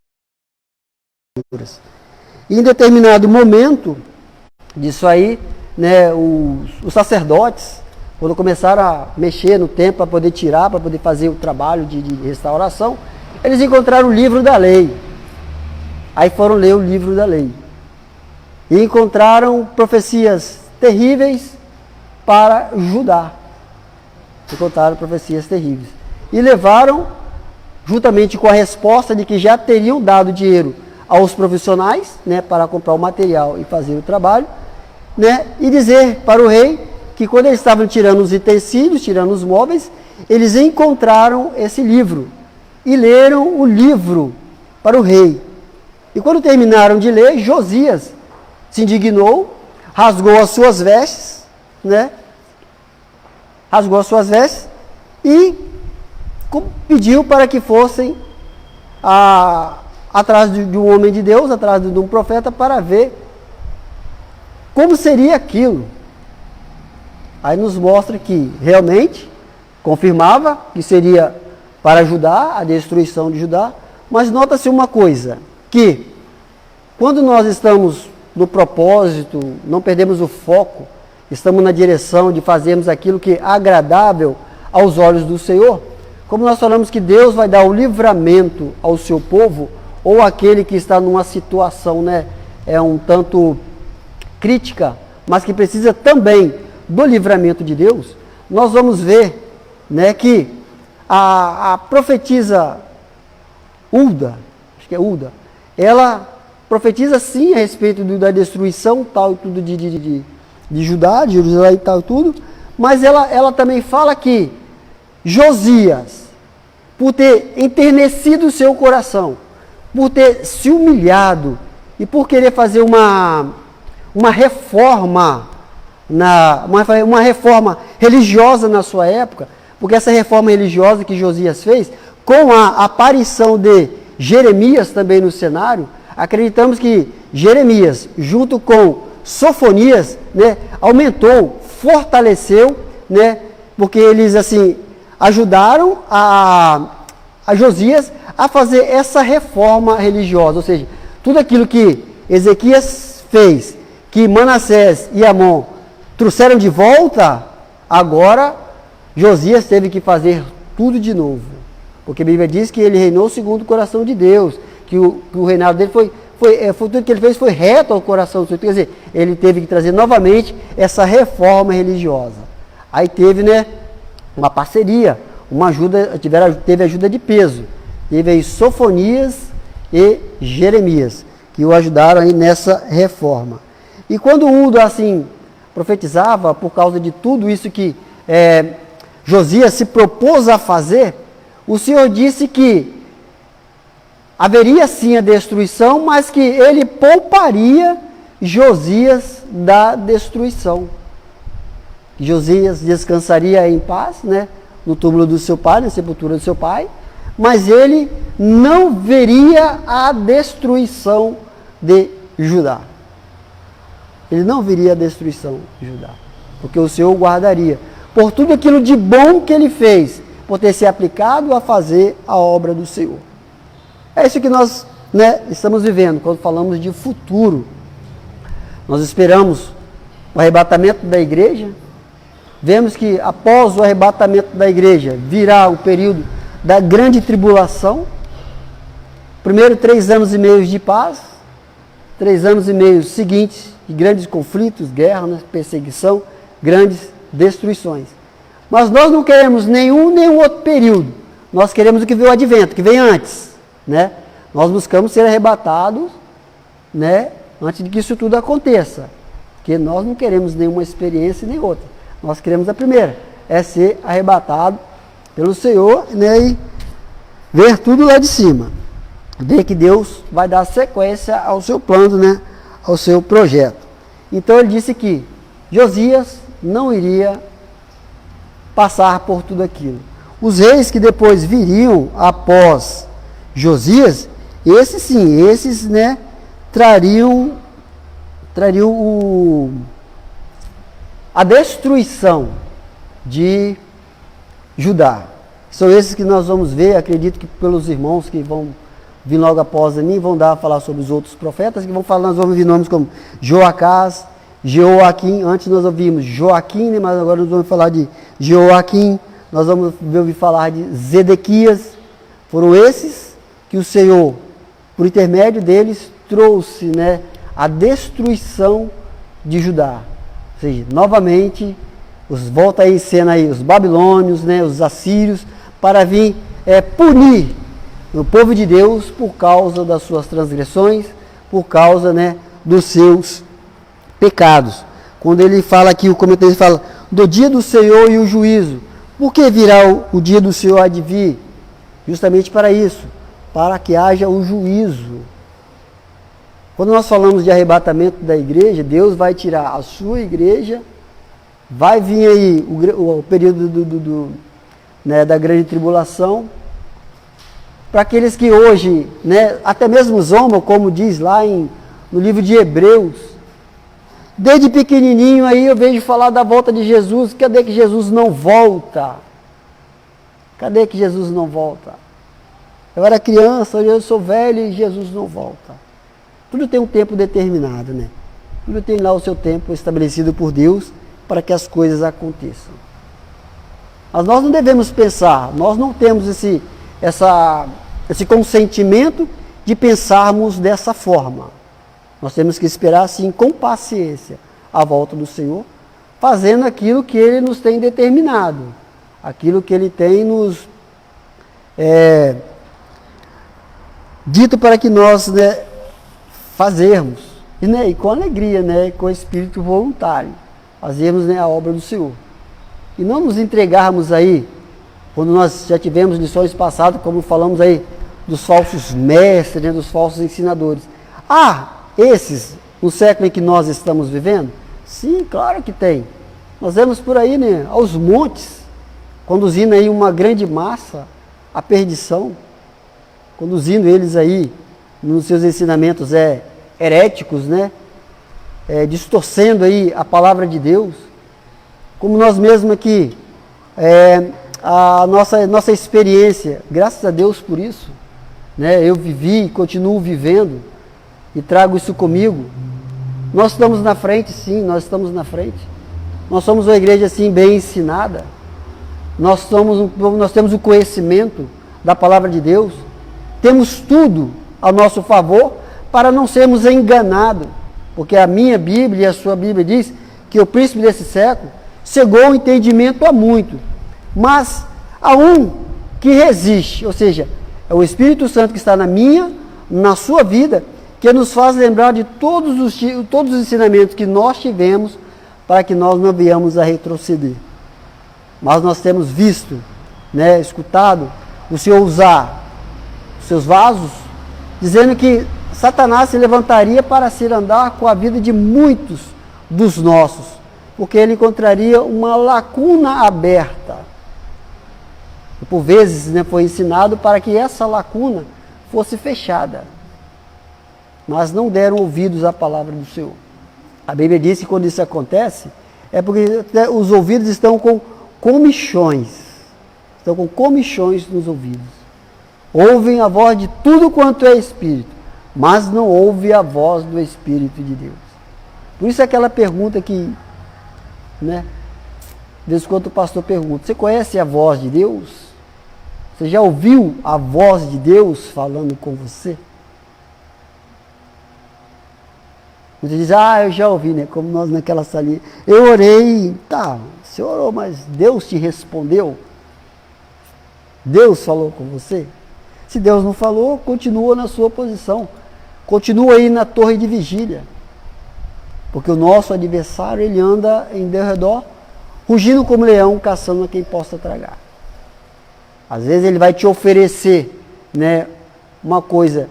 E em determinado momento disso aí, né, os sacerdotes, quando começaram a mexer no templo para poder tirar, para poder fazer o trabalho de restauração, eles encontraram o livro da lei. Aí foram ler o livro da lei. E encontraram profecias terríveis para Judá. Encontraram profecias terríveis. E levaram, juntamente com a resposta de que já teriam dado dinheiro aos profissionais, né, para comprar o material e fazer o trabalho, né, e dizer para o rei que quando eles estavam tirando os utensílios, tirando os móveis, eles encontraram esse livro e leram o livro para o rei. E quando terminaram de ler, Josias se indignou, rasgou as suas vestes, né? Rasgou as suas vestes e pediu para que fossem atrás de um homem de Deus, atrás de um profeta, para ver como seria aquilo. Aí nos mostra que realmente confirmava que seria para ajudar a destruição de Judá, mas nota-se uma coisa, que quando nós estamos no propósito, não perdemos o foco, estamos na direção de fazermos aquilo que é agradável aos olhos do Senhor, como nós falamos que Deus vai dar o livramento ao seu povo, ou aquele que está numa situação, né, um tanto crítica, mas que precisa também do livramento de Deus, nós vamos ver, né, que a profetisa Hulda, acho que é Hulda, ela profetiza sim a respeito da destruição tal e tudo de Judá, de Jerusalém e tal e tudo, Mas ela também fala que Josias, por ter enternecido o seu coração, por ter se humilhado e por querer fazer uma reforma, uma reforma religiosa na sua época, porque essa reforma religiosa que Josias fez, com a aparição de Jeremias também no cenário, acreditamos que Jeremias, junto com Sofonias, né, aumentou, fortaleceu, né, porque eles assim ajudaram a Josias a fazer essa reforma religiosa, ou seja, tudo aquilo que Ezequias fez, que Manassés e Amon trouxeram de volta, agora Josias teve que fazer tudo de novo, porque a Bíblia diz que ele reinou segundo o coração de Deus, que o reinado dele foi tudo que ele fez foi reto ao coração do Senhor. Quer dizer, ele teve que trazer novamente essa reforma religiosa. Aí teve, né, uma parceria, uma ajuda, teve ajuda de peso. Teve aí Sofonias e Jeremias, que o ajudaram aí nessa reforma. E quando Udo, assim, profetizava, por causa de tudo isso que Josias se propôs a fazer, o Senhor disse que haveria sim a destruição, mas que ele pouparia Josias da destruição. Josias descansaria em paz, né, no túmulo do seu pai, na sepultura do seu pai, mas ele não veria a destruição de Judá. Ele não veria a destruição de Judá, porque o Senhor o guardaria por tudo aquilo de bom que ele fez, por ter se aplicado a fazer a obra do Senhor. É isso que nós, né, estamos vivendo quando falamos de futuro. Nós esperamos o arrebatamento da igreja. Vemos que após o arrebatamento da igreja virá o período da grande tribulação. Primeiro 3 anos e meio de paz, 3 anos e meio seguintes de grandes conflitos, guerra, né, perseguição, grandes destruições. Mas nós não queremos nenhum outro período. Nós queremos o que veio o advento, que vem antes. Né? Nós buscamos ser arrebatados, né, antes de que isso tudo aconteça, porque nós não queremos nenhuma experiência nem outra, nós queremos a primeira, é ser arrebatado pelo Senhor, né, e ver tudo lá de cima, ver que Deus vai dar sequência ao seu plano, né, ao seu projeto. Então ele disse que Josias não iria passar por tudo aquilo. Os reis que depois viriam após Josias, esses, né, trariam a destruição de Judá. São esses que nós vamos ver, acredito que pelos irmãos que vão vir logo após a mim, vão falar sobre os outros profetas, que vão falar, nós vamos ver nomes como Joacás, Jeoaquim, antes nós ouvimos Joaquim, né, mas agora nós vamos falar de Jeoaquim, nós vamos ouvir falar de Zedequias. Foram esses que o Senhor, por intermédio deles, trouxe, né, a destruição de Judá. Ou seja, novamente, volta aí em cena aí, os babilônios, né, os assírios, para vir punir o povo de Deus por causa das suas transgressões, por causa, né, dos seus pecados. Quando ele fala aqui, o comentarista fala, do dia do Senhor e o juízo. Por que virá o dia do Senhor há de vir? Justamente para isso, para que haja o juízo. Quando nós falamos de arrebatamento da igreja, Deus vai tirar a sua igreja, vai vir aí o período né, da grande tribulação, para aqueles que hoje, né, até mesmo zombam, como diz lá no livro de Hebreus, desde pequenininho aí eu vejo falar da volta de Jesus, cadê que Jesus não volta? Cadê que Jesus não volta? Eu era criança, hoje eu sou velho e Jesus não volta. Tudo tem um tempo determinado, né? Tudo tem lá o seu tempo estabelecido por Deus para que as coisas aconteçam. Mas nós não devemos pensar, nós não temos esse consentimento de pensarmos dessa forma. Nós temos que esperar, assim, com paciência, a volta do Senhor, fazendo aquilo que Ele nos tem determinado, aquilo que Ele tem nos dito para que nós, né, fazermos, e com alegria, né, com espírito voluntário, fazermos, né, a obra do Senhor. e não nos entregarmos aí, quando nós já tivemos lições passadas, como falamos aí, dos falsos mestres, né, dos falsos ensinadores. Esses, no século em que nós estamos vivendo? Sim, claro que tem. Nós vemos por aí, né, aos montes, conduzindo aí uma grande massa à perdição, conduzindo eles aí nos seus ensinamentos heréticos, né, distorcendo aí a palavra de Deus, como nós mesmos aqui, a nossa experiência, graças a Deus por isso, né, eu vivi e continuo vivendo, e trago isso comigo. Nós estamos na frente, sim, nós estamos na frente. Nós somos uma igreja, assim, bem ensinada. Nós temos o conhecimento da palavra de Deus. Temos tudo a nosso favor para não sermos enganados. Porque a minha Bíblia e a sua Bíblia diz que o príncipe desse século cegou o entendimento a muito. Mas há um que resiste, ou seja, é o Espírito Santo que está na sua vida, que nos faz lembrar de todos os ensinamentos que nós tivemos, para que nós não venhamos a retroceder. Mas nós temos visto, né, escutado o Senhor usar os seus vasos, dizendo que Satanás se levantaria para se andar com a vida de muitos dos nossos, porque ele encontraria uma lacuna aberta. E por vezes, né, foi ensinado para que essa lacuna fosse fechada. Mas não deram ouvidos à palavra do Senhor. A Bíblia diz que quando isso acontece, é porque os ouvidos estão com comichões. Estão com comichões nos ouvidos. Ouvem a voz de tudo quanto é Espírito, mas não ouvem a voz do Espírito de Deus. Por isso é aquela pergunta que, né, de vez em quando o pastor pergunta, você conhece a voz de Deus? Você já ouviu a voz de Deus falando com você? Você diz, eu já ouvi, né? Como nós naquela salinha. Eu orei, você orou, mas Deus te respondeu? Deus falou com você? Se Deus não falou, continua na sua posição. Continua aí na torre de vigília. Porque o nosso adversário, ele anda em derredor, rugindo como leão, caçando a quem possa tragar. Às vezes ele vai te oferecer, né, uma coisa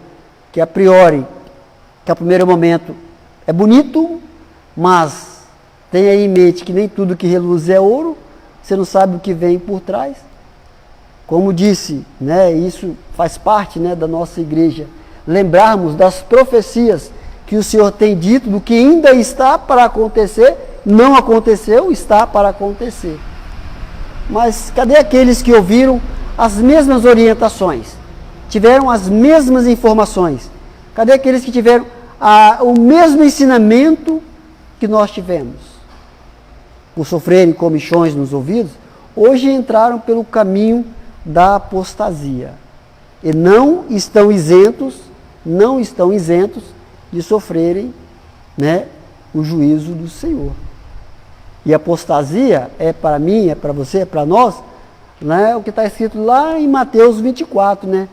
que a priori, que a primeiro momento é bonito, mas tenha em mente que nem tudo que reluz é ouro, você não sabe o que vem por trás. Como disse, né, isso faz parte, né, da nossa igreja, lembrarmos das profecias que o Senhor tem dito, do que ainda está para acontecer, não aconteceu, está para acontecer. Mas cadê aqueles que ouviram as mesmas orientações, tiveram as mesmas informações? Cadê aqueles que tiveram o mesmo ensinamento que nós tivemos? Por sofrerem comichões nos ouvidos, hoje entraram pelo caminho da apostasia. E não estão isentos de sofrerem, né, o juízo do Senhor. E apostasia é para mim, é para você, é para nós, né, o que está escrito lá em Mateus 24, né?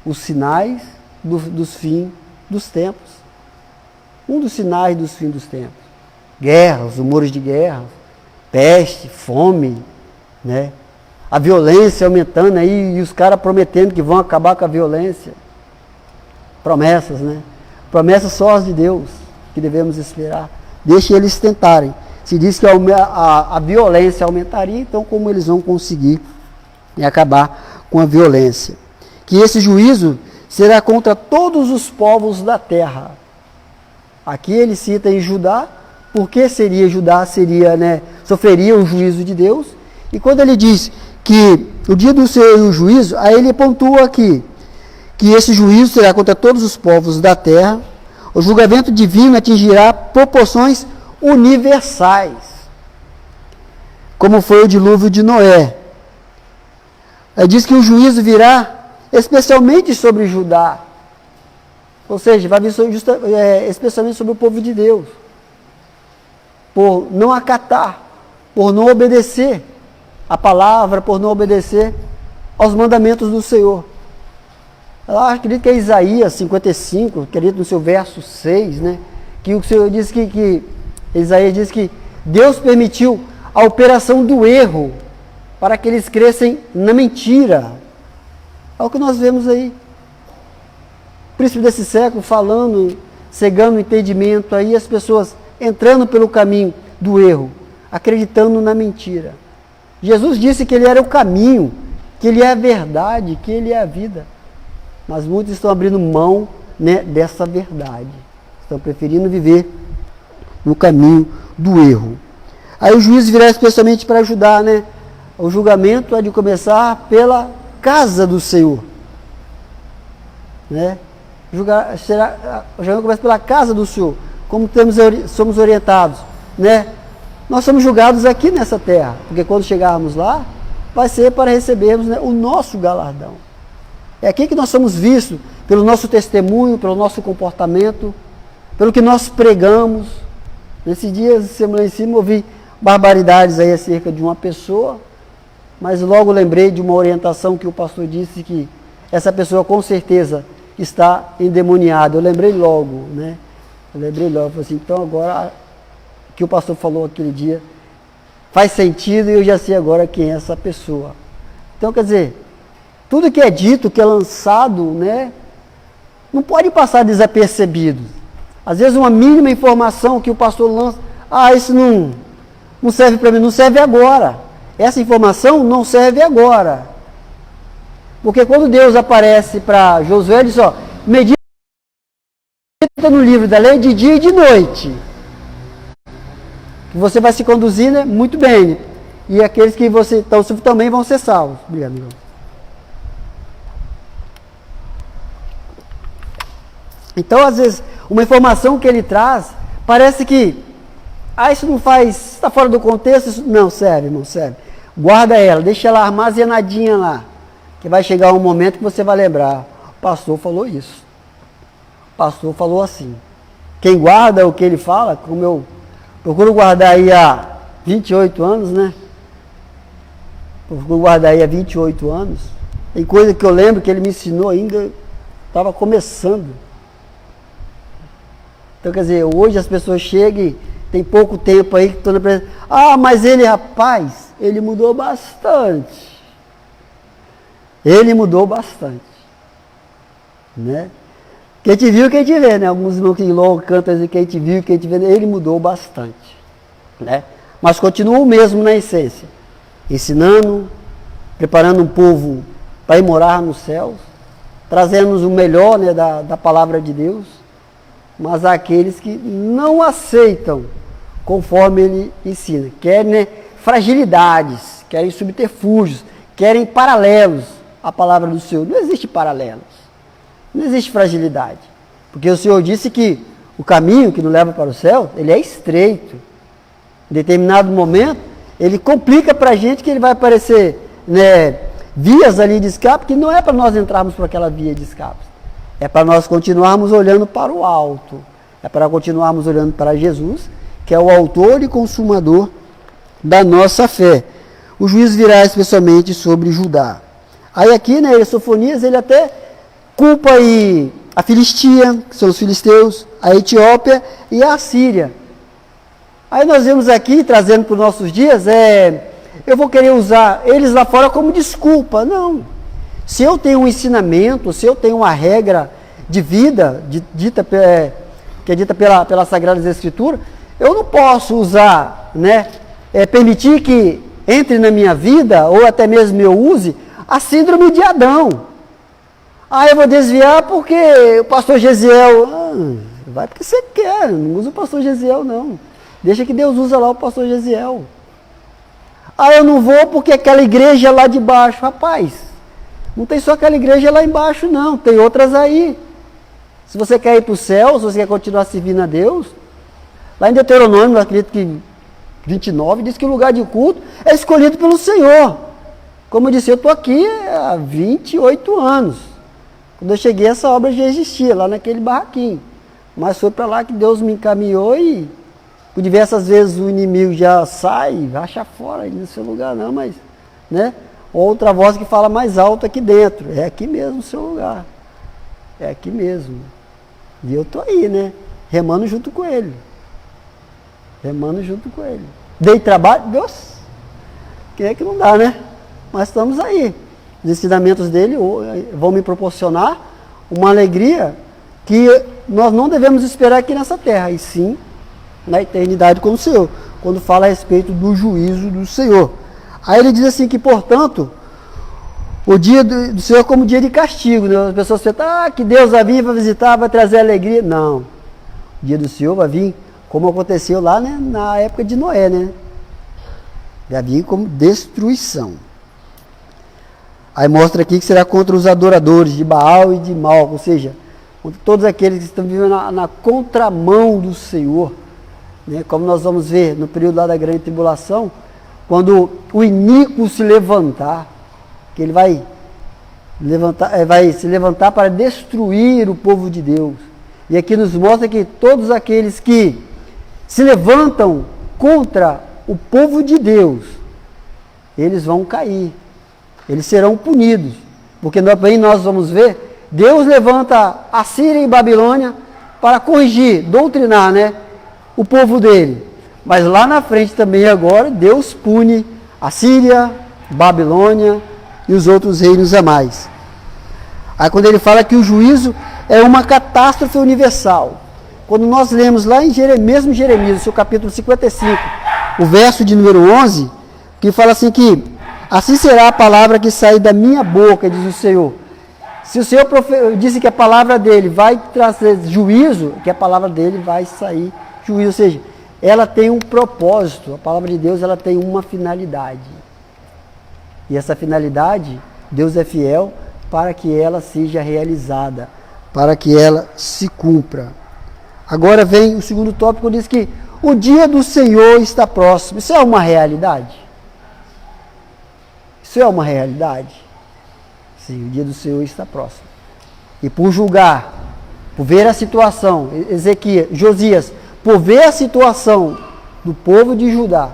Os sinais dos fins dos tempos. Um dos sinais dos fins dos tempos. Guerras, rumores de guerra, peste, fome, né? A violência aumentando aí e os caras prometendo que vão acabar com a violência. Promessas, né? Promessas só as de Deus que devemos esperar. Deixe eles tentarem. Se diz que a violência aumentaria, então como eles vão conseguir acabar com a violência? Que esse juízo será contra todos os povos da terra. Aqui ele cita em Judá, porque seria Judá, né, sofreria o juízo de Deus. E quando ele diz que o dia do seu juízo, aí ele pontua aqui, que esse juízo será contra todos os povos da terra. O julgamento divino atingirá proporções universais, como foi o dilúvio de Noé. Diz que o juízo virá especialmente sobre Judá, ou seja, vai vir especialmente sobre o povo de Deus, por não acatar, por não obedecer a palavra, por não obedecer aos mandamentos do Senhor. Eu acredito que é Isaías 55, acredito no seu verso 6, né? Que o Senhor diz que Isaías diz que Deus permitiu a operação do erro, para que eles crescem na mentira. É o que nós vemos aí. O príncipe desse século falando, cegando o entendimento, aí as pessoas entrando pelo caminho do erro, acreditando na mentira. Jesus disse que ele era o caminho, que ele é a verdade, que ele é a vida. Mas muitos estão abrindo mão, né, dessa verdade. Estão preferindo viver no caminho do erro. Aí o juiz virá especialmente para ajudar, né? O julgamento é de começar pela casa do Senhor. Né? O julgamento começa pela casa do Senhor. Como somos orientados, né? Nós somos julgados aqui nessa terra, porque quando chegarmos lá, vai ser para recebermos, né, o nosso galardão. É aqui que nós somos vistos pelo nosso testemunho, pelo nosso comportamento, pelo que nós pregamos. Nesses dias, semana em cima, ouvi barbaridades aí acerca de uma pessoa, mas logo lembrei de uma orientação que o pastor disse que essa pessoa com certeza está endemoniada. Eu lembrei logo, né? Falei assim, então agora que o pastor falou aquele dia faz sentido e eu já sei agora quem é essa pessoa. Então, quer dizer, tudo que é dito, que é lançado, né, não pode passar desapercebido. Às vezes uma mínima informação que o pastor lança, isso não serve para mim, não serve agora. Essa informação não serve agora. Porque quando Deus aparece para Josué, ele diz, medita no livro da lei de dia e de noite. Que você vai se conduzir, né, muito bem. E aqueles que você estão também vão ser salvos. Obrigado, irmão. Então, às vezes, uma informação que ele traz, parece que, isso não faz, está fora do contexto, isso não serve, irmão, serve. Guarda ela, deixa ela armazenadinha lá, que vai chegar um momento que você vai lembrar, o pastor falou isso, o pastor falou assim. Quem guarda o que ele fala, como eu procuro guardar aí há 28 anos, né? Procuro guardar aí há 28 anos, tem coisa que eu lembro que ele me ensinou ainda, estava começando. Então, quer dizer, hoje as pessoas chegam e tem pouco tempo aí que estão na presença. Mas ele, rapaz, ele mudou bastante. Ele mudou bastante. Né? Quem te viu, quem te vê, né? Alguns irmãos que logo cantam assim, quem te viu, quem te vê, ele mudou bastante. Né? Mas continua o mesmo na essência. Ensinando, preparando um povo para ir morar nos céus, trazendo-nos o melhor, né, da palavra de Deus. Mas há aqueles que não aceitam conforme ele ensina. Querem, né, fragilidades, querem subterfúgios, querem paralelos à palavra do Senhor. Não existe paralelos, não existe fragilidade. Porque o Senhor disse que o caminho que nos leva para o céu, ele é estreito. Em determinado momento, ele complica para a gente que ele vai aparecer, né, vias ali de escape, que não é para nós entrarmos por aquela via de escape. É para nós continuarmos olhando para o alto. É para continuarmos olhando para Jesus, que é o autor e consumador da nossa fé. O juiz virá especialmente sobre Judá. Aí aqui, né, Sofonias, ele até culpa aí a Filistia, que são os filisteus, a Etiópia e a Assíria. Aí nós vemos aqui, trazendo para os nossos dias, eu vou querer usar eles lá fora como desculpa. Não. Se eu tenho um ensinamento, se eu tenho uma regra de vida, que é dita pela Sagradas Escrituras, eu não posso usar, né, permitir que entre na minha vida, ou até mesmo eu use, a síndrome de Adão. Eu vou desviar porque o pastor Gesiel, vai porque você quer, não usa o pastor Gesiel não. Deixa que Deus usa lá o pastor Gesiel. Eu não vou porque aquela igreja lá de baixo, rapaz. Não tem só aquela igreja lá embaixo, não. Tem outras aí. Se você quer ir para o céu, se você quer continuar servindo a Deus, lá em Deuteronômio, acredito que 29, diz que o lugar de culto é escolhido pelo Senhor. Como eu disse, eu estou aqui há 28 anos. Quando eu cheguei, essa obra já existia, lá naquele barraquinho. Mas foi para lá que Deus me encaminhou e por diversas vezes o inimigo já sai, racha fora, aí no seu lugar não, mas, né? Outra voz que fala mais alto aqui dentro. É aqui mesmo o seu lugar. É aqui mesmo. E eu estou aí, né? Remando junto com ele. Remando junto com ele. dei trabalho, Deus, quem é que não dá, né? Mas estamos aí. Os ensinamentos dele vão me proporcionar uma alegria que nós não devemos esperar aqui nessa terra, e sim na eternidade com o Senhor, quando fala a respeito do juízo do Senhor. Aí ele diz assim que, portanto, o dia do Senhor é como dia de castigo, né? As pessoas pensam, que Deus vai vir, vai visitar, vai trazer alegria. Não, o dia do Senhor vai vir como aconteceu lá, né, na época de Noé, né? Vai vir como destruição. Aí mostra aqui que será contra os adoradores de Baal e de Mal, ou seja, contra todos aqueles que estão vivendo na contramão do Senhor, né? Como nós vamos ver no período lá da grande tribulação, quando o iníquo se levantar, que ele vai se levantar para destruir o povo de Deus. E aqui nos mostra que todos aqueles que se levantam contra o povo de Deus, eles vão cair, eles serão punidos, porque também nós vamos ver, Deus levanta a Síria e Babilônia para corrigir, doutrinar, né, o povo dele. Mas lá na frente também agora, Deus pune a Síria, Babilônia e os outros reinos a mais. Aí quando ele fala que o juízo é uma catástrofe universal, quando nós lemos lá em Jeremias, seu capítulo 55, o verso de número 11, que fala assim que assim será a palavra que sai da minha boca, diz o Senhor. Se o Senhor disse que a palavra dele vai trazer juízo, que a palavra dele vai sair juízo, ou seja, ela tem um propósito, a palavra de Deus ela tem uma finalidade. E essa finalidade, Deus é fiel para que ela seja realizada, para que ela se cumpra. Agora vem o segundo tópico, diz que o dia do Senhor está próximo. Isso é uma realidade? Isso é uma realidade? Sim, o dia do Senhor está próximo. E por julgar, por ver a situação, Josias, por ver a situação do povo de Judá,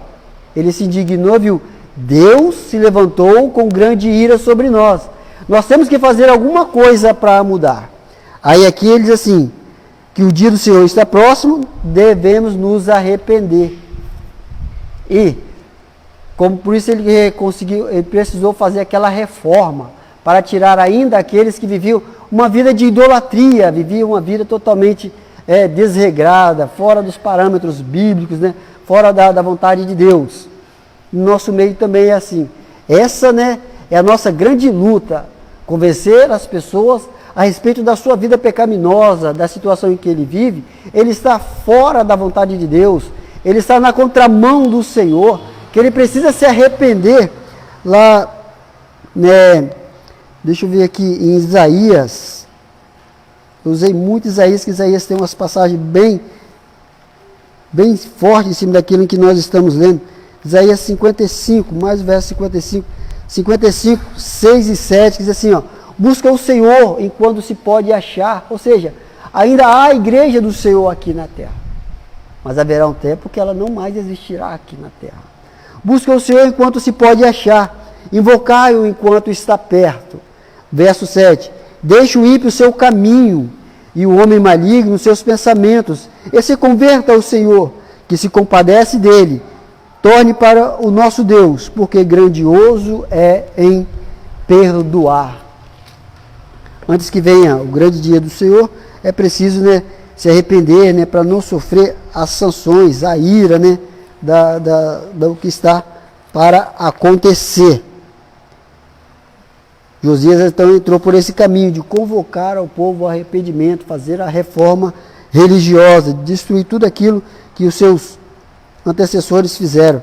ele se indignou, viu? Deus se levantou com grande ira sobre nós. Nós temos que fazer alguma coisa para mudar. Aí aqui ele diz assim, que o dia do Senhor está próximo, devemos nos arrepender. E, como por isso ele precisou fazer aquela reforma, para tirar ainda aqueles que viviam uma vida de idolatria, viviam uma vida totalmente desregrada, fora dos parâmetros bíblicos, né? Fora da vontade de Deus. No nosso meio também é assim. Essa, né, é a nossa grande luta, convencer as pessoas a respeito da sua vida pecaminosa, da situação em que ele vive. Ele está fora da vontade de Deus, ele está na contramão do Senhor, que ele precisa se arrepender. Lá, né, deixa eu ver aqui em Isaías, eu usei muito Isaías, que Isaías tem umas passagens bem fortes em cima daquilo em que nós estamos lendo. Isaías 55, mais o verso 55, 6 e 7, que diz assim, ó, busca o Senhor enquanto se pode achar, ou seja, ainda há a igreja do Senhor aqui na terra, mas haverá um tempo que ela não mais existirá aqui na terra. Busca o Senhor enquanto se pode achar, invocai-o enquanto está perto. Verso 7, deixe o ímpio o seu caminho, e o homem maligno os seus pensamentos, e se converta ao Senhor, que se compadece dele. Torne para o nosso Deus, porque grandioso é em perdoar. Antes que venha o grande dia do Senhor, é preciso, né, se arrepender, né, para não sofrer as sanções, a ira, né, do que está para acontecer. Josias então entrou por esse caminho de convocar ao povo ao arrependimento, fazer a reforma religiosa, destruir tudo aquilo que os seus antecessores fizeram.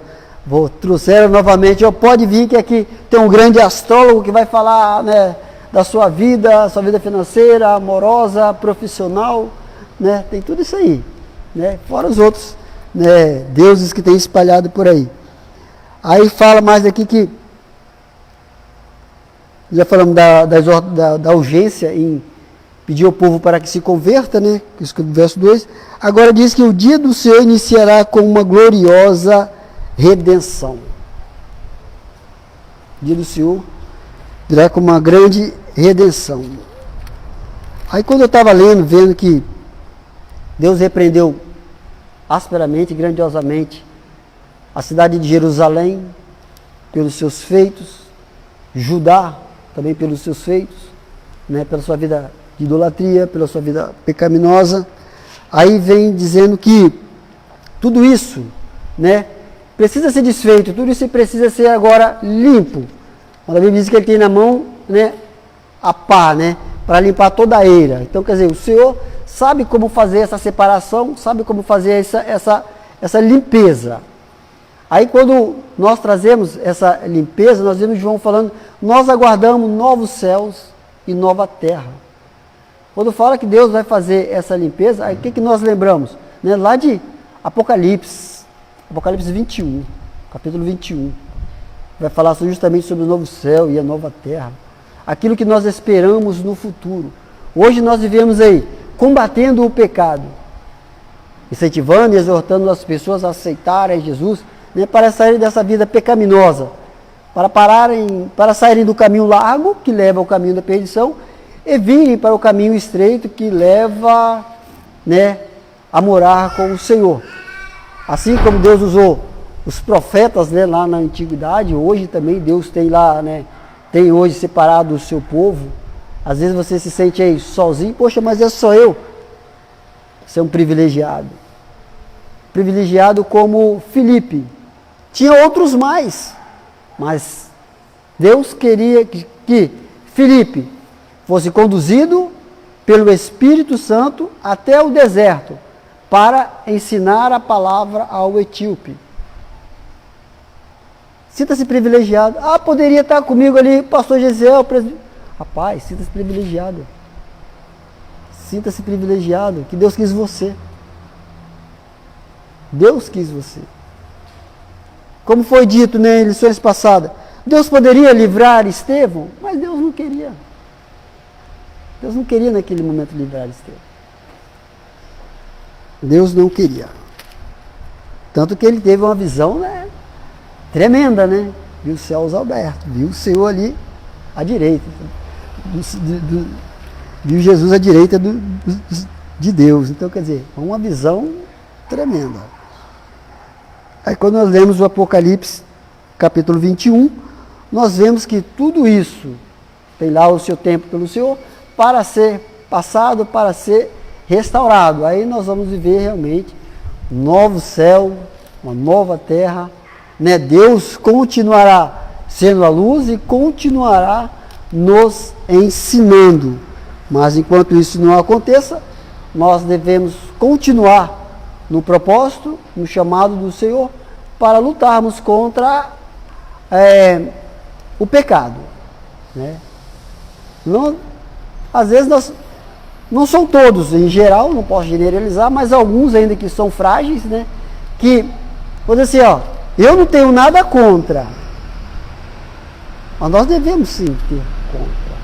Trouxeram novamente, pode vir que aqui tem um grande astrólogo que vai falar, né, da sua vida financeira, amorosa, profissional, né, tem tudo isso aí, né, fora os outros, né, deuses que tem espalhado por aí. Aí fala mais aqui que, já falamos da urgência em pedir ao povo para que se converta, né, verso 2, agora diz que o dia do Senhor iniciará com uma gloriosa redenção. O dia do Senhor virá com uma grande redenção. Aí quando eu estava lendo, vendo que Deus repreendeu asperamente, grandiosamente a cidade de Jerusalém, pelos seus feitos, Judá, também pelos seus feitos, né, pela sua vida de idolatria, pela sua vida pecaminosa. Aí vem dizendo que tudo isso, né, precisa ser desfeito, tudo isso precisa ser agora limpo. Quando a Bíblia diz que ele tem na mão, né, a pá, né, para limpar toda a eira. Então, quer dizer, o Senhor sabe como fazer essa separação, sabe como fazer essa limpeza. Aí quando nós trazemos essa limpeza, nós vemos João falando, nós aguardamos novos céus e nova terra. Quando fala que Deus vai fazer essa limpeza, aí o que nós lembramos? Né? Lá de Apocalipse 21, capítulo 21. Vai falar justamente sobre o novo céu e a nova terra. Aquilo que nós esperamos no futuro. Hoje nós vivemos aí, combatendo o pecado, incentivando e exortando as pessoas a aceitarem Jesus, né, para saírem dessa vida pecaminosa, para saírem do caminho largo, que leva ao caminho da perdição, e virem para o caminho estreito, que leva, né, a morar com o Senhor. Assim como Deus usou os profetas, né, lá na antiguidade, hoje também Deus tem lá, né, tem hoje separado o seu povo. Às vezes você se sente aí sozinho, poxa, mas é só eu. Você é um privilegiado. Privilegiado como Filipe. Tinha outros mais, mas Deus queria que Filipe fosse conduzido pelo Espírito Santo até o deserto para ensinar a palavra ao etíope. Sinta-se privilegiado. Ah, poderia estar comigo ali, pastor Gesiel, rapaz, sinta-se privilegiado. Sinta-se privilegiado, que Deus quis você. Deus quis você. Como foi dito, né, em lições passadas, Deus poderia livrar Estevão, mas Deus não queria. Deus não queria naquele momento livrar Estevão. Deus não queria. Tanto que ele teve uma visão, né, tremenda, né? Viu os céus abertos, viu o Senhor ali à direita. Viu Jesus à direita de Deus. Então, quer dizer, uma visão tremenda. Aí quando nós lemos o Apocalipse, capítulo 21, nós vemos que tudo isso tem lá o seu tempo pelo Senhor para ser passado, para ser restaurado. Aí nós vamos viver realmente um novo céu, uma nova terra, né? Deus continuará sendo a luz e continuará nos ensinando. Mas enquanto isso não aconteça, nós devemos continuar no propósito, no chamado do Senhor, para lutarmos contra o pecado. Né? Não, às vezes não são todos, em geral, não posso generalizar, mas alguns ainda que são frágeis, né? Que, vou dizer assim, ó, eu não tenho nada contra, mas nós devemos sim ter contra.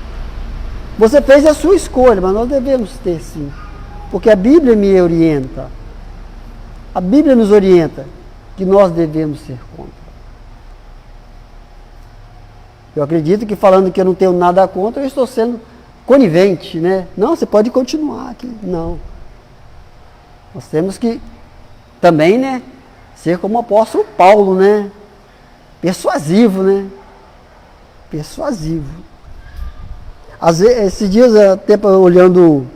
Você fez a sua escolha, mas nós devemos ter sim, porque a Bíblia me orienta. A Bíblia nos orienta que nós devemos ser contra. Eu acredito que falando que eu não tenho nada contra, eu estou sendo conivente, né? Não, você pode continuar aqui. Não. Nós temos que também, né, ser como o apóstolo Paulo, né? Persuasivo, né? Persuasivo. Às vezes, esses dias, até olhando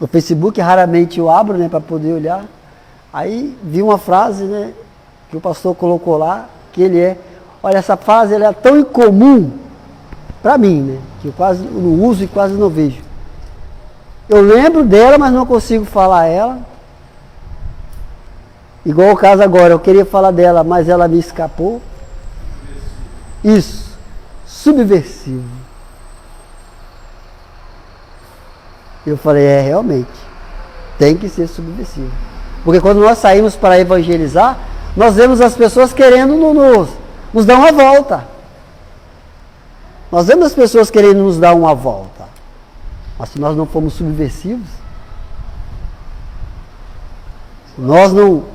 o Facebook, raramente eu abro, né, para poder olhar. Aí vi uma frase, né, que o pastor colocou lá, que olha, essa frase ela é tão incomum para mim, né, que eu quase não uso e quase não vejo. Eu lembro dela, mas não consigo falar ela. Igual o caso agora, eu queria falar dela, mas ela me escapou. Isso, subversivo. Eu falei, realmente, tem que ser subversivo. Porque quando nós saímos para evangelizar, nós vemos as pessoas querendo nos dar uma volta. Nós vemos as pessoas querendo nos dar uma volta. Mas se nós não formos subversivos, se nós não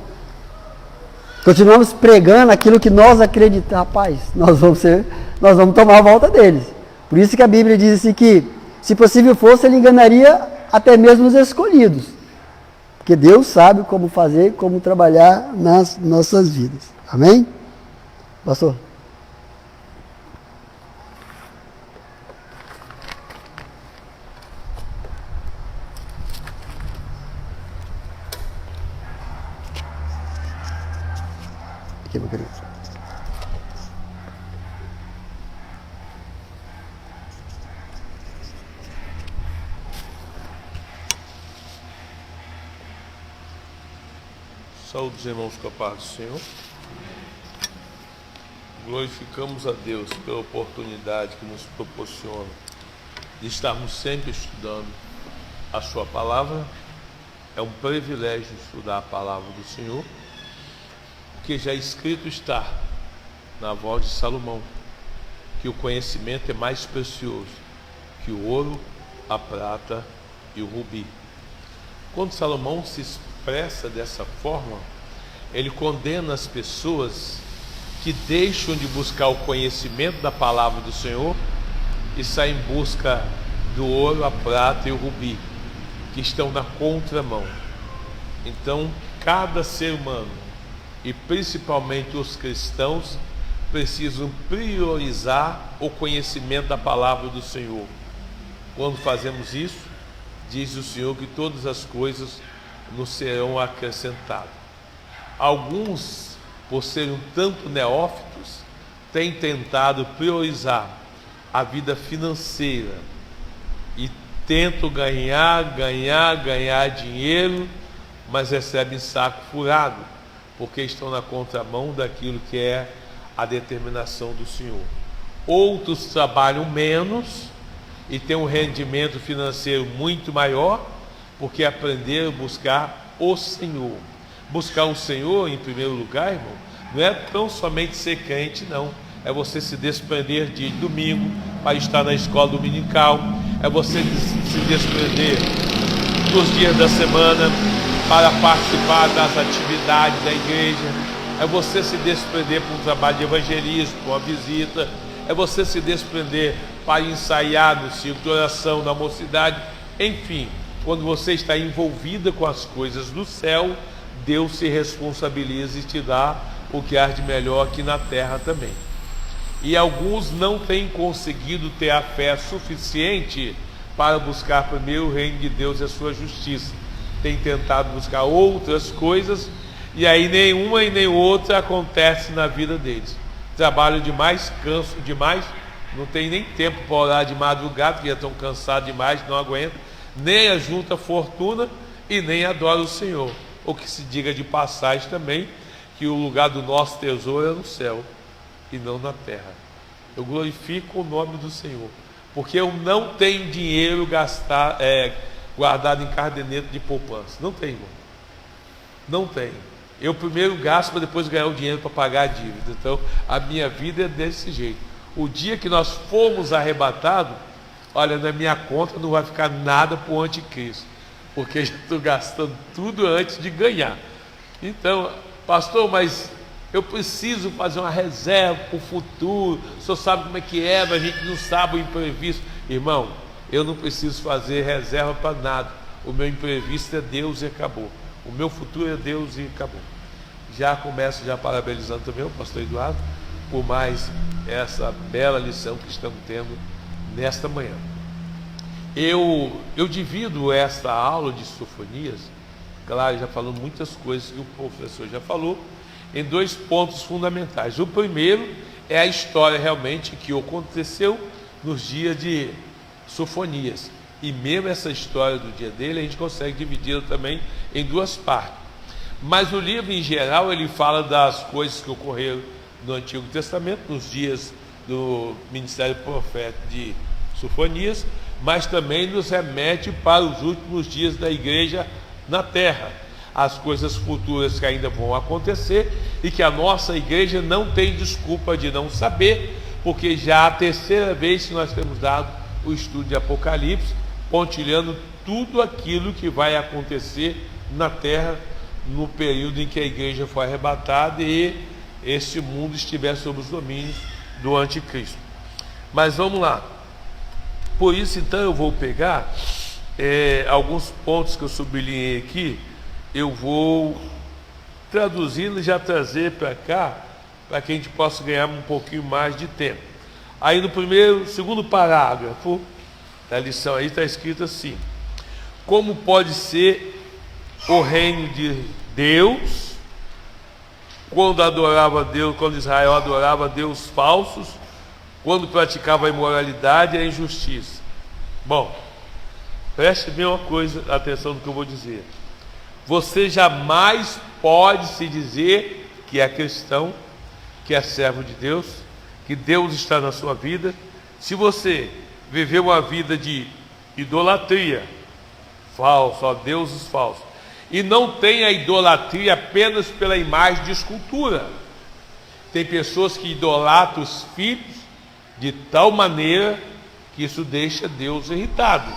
continuamos pregando aquilo que nós acreditamos, rapaz, nós vamos tomar a volta deles. Por isso que a Bíblia diz assim que, se possível fosse, ele enganaria até mesmo os escolhidos. Porque Deus sabe como fazer, como trabalhar nas nossas vidas. Amém? Pastor? Aqui, meu querido. Saúde os irmãos com a paz do Senhor. Glorificamos a Deus pela oportunidade que nos proporciona de estarmos sempre estudando a sua palavra. É um privilégio estudar a palavra do Senhor, porque já escrito está na voz de Salomão que o conhecimento é mais precioso que o ouro, a prata e o rubi. Quando Salomão se expressa dessa forma, ele condena as pessoas que deixam de buscar o conhecimento da palavra do Senhor e saem em busca do ouro, a prata e o rubi, que estão na contramão. Então, cada ser humano, e principalmente os cristãos, precisam priorizar o conhecimento da palavra do Senhor. Quando fazemos isso, diz o Senhor que todas as coisas nos serão acrescentadas. Alguns, por serem um tanto neófitos, têm tentado priorizar a vida financeira e tentam ganhar dinheiro, mas recebem saco furado, porque estão na contramão daquilo que é a determinação do Senhor. Outros trabalham menos e têm um rendimento financeiro muito maior, porque aprenderam a buscar o Senhor. Buscar o Senhor, em primeiro lugar, irmão, não é tão somente ser crente, não. É você se desprender de domingo para estar na escola dominical. É você se desprender dos dias da semana para participar das atividades da igreja. É você se desprender para um trabalho de evangelismo, para uma visita. É você se desprender para ensaiar no círculo de oração, na mocidade. Enfim, quando você está envolvida com as coisas do céu, Deus se responsabiliza e te dá o que há de melhor aqui na terra também. E alguns não têm conseguido ter a fé suficiente para buscar primeiro o reino de Deus e a sua justiça. Têm tentado buscar outras coisas, e aí nenhuma e nem outra acontece na vida deles. Trabalham demais, cansam demais, não tem nem tempo para orar de madrugada, porque já estão cansados demais, não aguentam, nem ajunta fortuna e nem adora o Senhor. O que se diga de passagem também, que o lugar do nosso tesouro é no céu e não na terra. Eu glorifico o nome do Senhor, porque eu não tenho dinheiro guardado em caderneta de poupança. Não tenho, irmão. Não tenho. Eu primeiro gasto para depois ganhar o dinheiro para pagar a dívida. Então, a minha vida é desse jeito. O dia que nós formos arrebatados, olha, na minha conta não vai ficar nada para o anticristo, porque já estou gastando tudo antes de ganhar. Então, pastor, mas eu preciso fazer uma reserva para o futuro. O senhor sabe como é que é, mas a gente não sabe o imprevisto. Irmão, eu não preciso fazer reserva para nada. O meu imprevisto é Deus e acabou. O meu futuro é Deus e acabou. Já começo parabenizando também o pastor Eduardo por mais essa bela lição que estamos tendo nesta manhã. Eu divido esta aula de Sofonias, claro, já falou muitas coisas que o professor já falou, em dois pontos fundamentais. O primeiro é a história realmente que aconteceu nos dias de Sofonias. E mesmo essa história do dia dele, a gente consegue dividi-la também em duas partes. Mas o livro, em geral, ele fala das coisas que ocorreram no Antigo Testamento, nos dias do ministério profético de Sofonias, mas também nos remete para os últimos dias da igreja na terra, as coisas futuras que ainda vão acontecer e que a nossa igreja não tem desculpa de não saber, porque já é a terceira vez que nós temos dado o estudo de Apocalipse, pontilhando tudo aquilo que vai acontecer na terra no período em que a igreja foi arrebatada e este mundo estiver sob os domínios do anticristo. Mas vamos lá. Por isso, então, eu vou pegar alguns pontos que eu sublinhei aqui eu vou traduzi-lo e já trazer para cá, para que a gente possa ganhar um pouquinho mais de tempo. Aí no segundo parágrafo da lição aí está escrito assim: como pode ser o reino de Deus quando adorava Deus, quando Israel adorava Deus falsos, quando praticava a imoralidade e a injustiça. Bom, preste bem uma coisa, atenção no que eu vou dizer. Você jamais pode se dizer que é cristão, que é servo de Deus, que Deus está na sua vida, se você viveu uma vida de idolatria, falso, ó, deuses falsos, e não tem a idolatria apenas pela imagem de escultura. Tem pessoas que idolatram os filhos de tal maneira que isso deixa Deus irritado.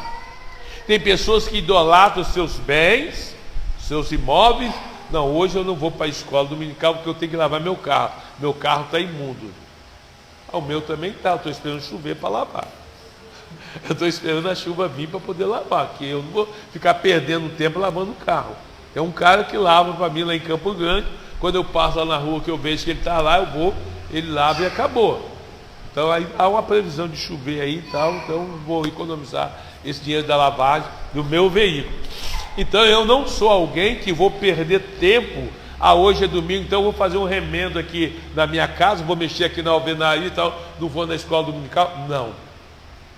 Tem pessoas que idolatram seus bens, seus imóveis. Não, hoje eu não vou para a escola dominical porque eu tenho que lavar meu carro. Meu carro está imundo. O meu também está, eu estou esperando chover para lavar. Eu estou esperando a chuva vir para poder lavar, porque eu não vou ficar perdendo tempo lavando o carro. Tem um cara que lava para mim lá em Campo Grande. Quando eu passo lá na rua que eu vejo que ele está lá, eu vou, ele lava e acabou. Então aí há uma previsão de chover aí e tal, então vou economizar esse dinheiro da lavagem do meu veículo. Então eu não sou alguém que vou perder tempo. Hoje é domingo, então eu vou fazer um remendo aqui na minha casa, vou mexer aqui na alvenaria e tal, não vou na escola dominical. Não.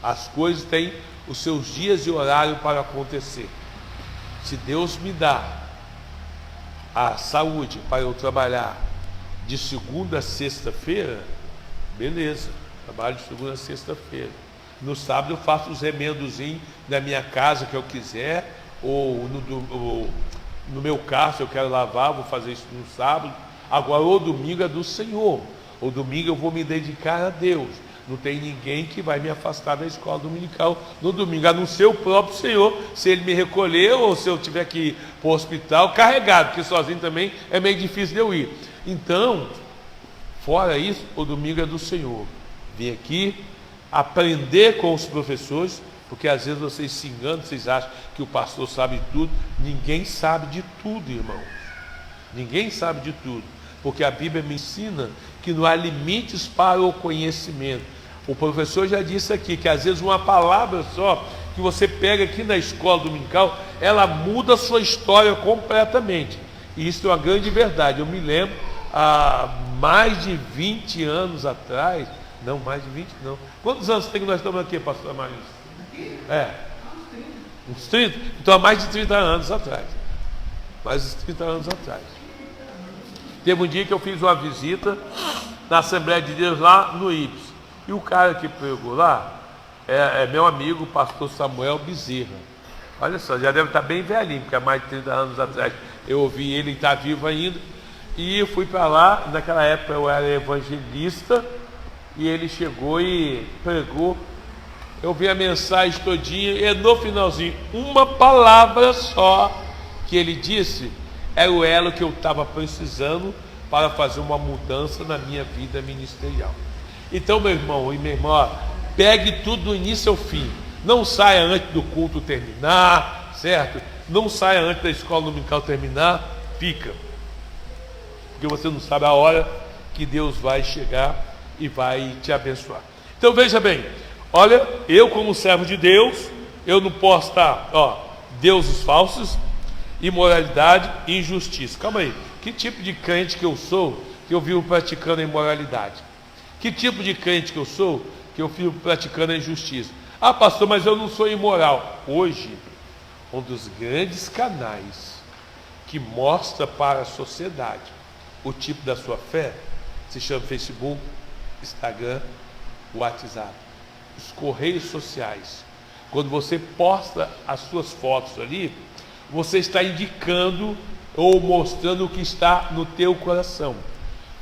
As coisas têm os seus dias e horário para acontecer. Se Deus me dá a saúde para eu trabalhar de segunda a sexta-feira, beleza, trabalho de segunda a sexta-feira. No sábado eu faço os remendozinhos na minha casa que eu quiser, ou no meu carro, se eu quero lavar, vou fazer isso no sábado. Agora o domingo é do Senhor. O domingo eu vou me dedicar a Deus. Não tem ninguém que vai me afastar da escola dominical no domingo, a não ser o próprio Senhor, se Ele me recolher ou se eu tiver que ir para o hospital carregado, porque sozinho também é meio difícil de eu ir. Então, fora isso, o domingo é do Senhor. Vim aqui aprender com os professores, porque às vezes vocês se enganam, vocês acham que o pastor sabe de tudo. Ninguém sabe de tudo, irmãos. Ninguém sabe de tudo, porque a Bíblia me ensina que não há limites para o conhecimento. O professor já disse aqui que às vezes uma palavra só que você pega aqui na escola dominical, ela muda a sua história completamente. E isso é uma grande verdade. Eu me lembro, há mais de 20 anos atrás, não, mais de 20 não. Quantos anos tem que nós estamos aqui, pastor Maris? Uns 30? Então há mais de 30 anos atrás. Mais de 30 anos atrás. Teve um dia que eu fiz uma visita na Assembleia de Deus lá no Ibis. E o cara que pregou lá é meu amigo, o pastor Samuel Bezerra. Olha só, já deve estar bem velhinho, porque há mais de 30 anos atrás eu ouvi ele, está vivo ainda. E eu fui para lá, naquela época eu era evangelista, e ele chegou e pregou. Eu vi a mensagem todinha, e no finalzinho, uma palavra só que ele disse, era o elo que eu estava precisando para fazer uma mudança na minha vida ministerial. Então, meu irmão e minha irmã, pegue tudo do início ao fim. Não saia antes do culto terminar, certo? Não saia antes da escola dominical terminar, fica. Porque você não sabe a hora que Deus vai chegar e vai te abençoar. Então veja bem, olha, eu como servo de Deus, eu não posso estar, deuses falsos, imoralidade e injustiça. Calma aí, que tipo de crente que eu sou que eu vivo praticando a imoralidade? Que tipo de crente que eu sou que eu vivo praticando a injustiça? Ah, pastor, mas eu não sou imoral. Hoje, um dos grandes canais que mostra para a sociedade o tipo da sua fé se chama Facebook, Instagram, WhatsApp, os correios sociais. Quando você posta as suas fotos ali, você está indicando ou mostrando o que está no teu coração.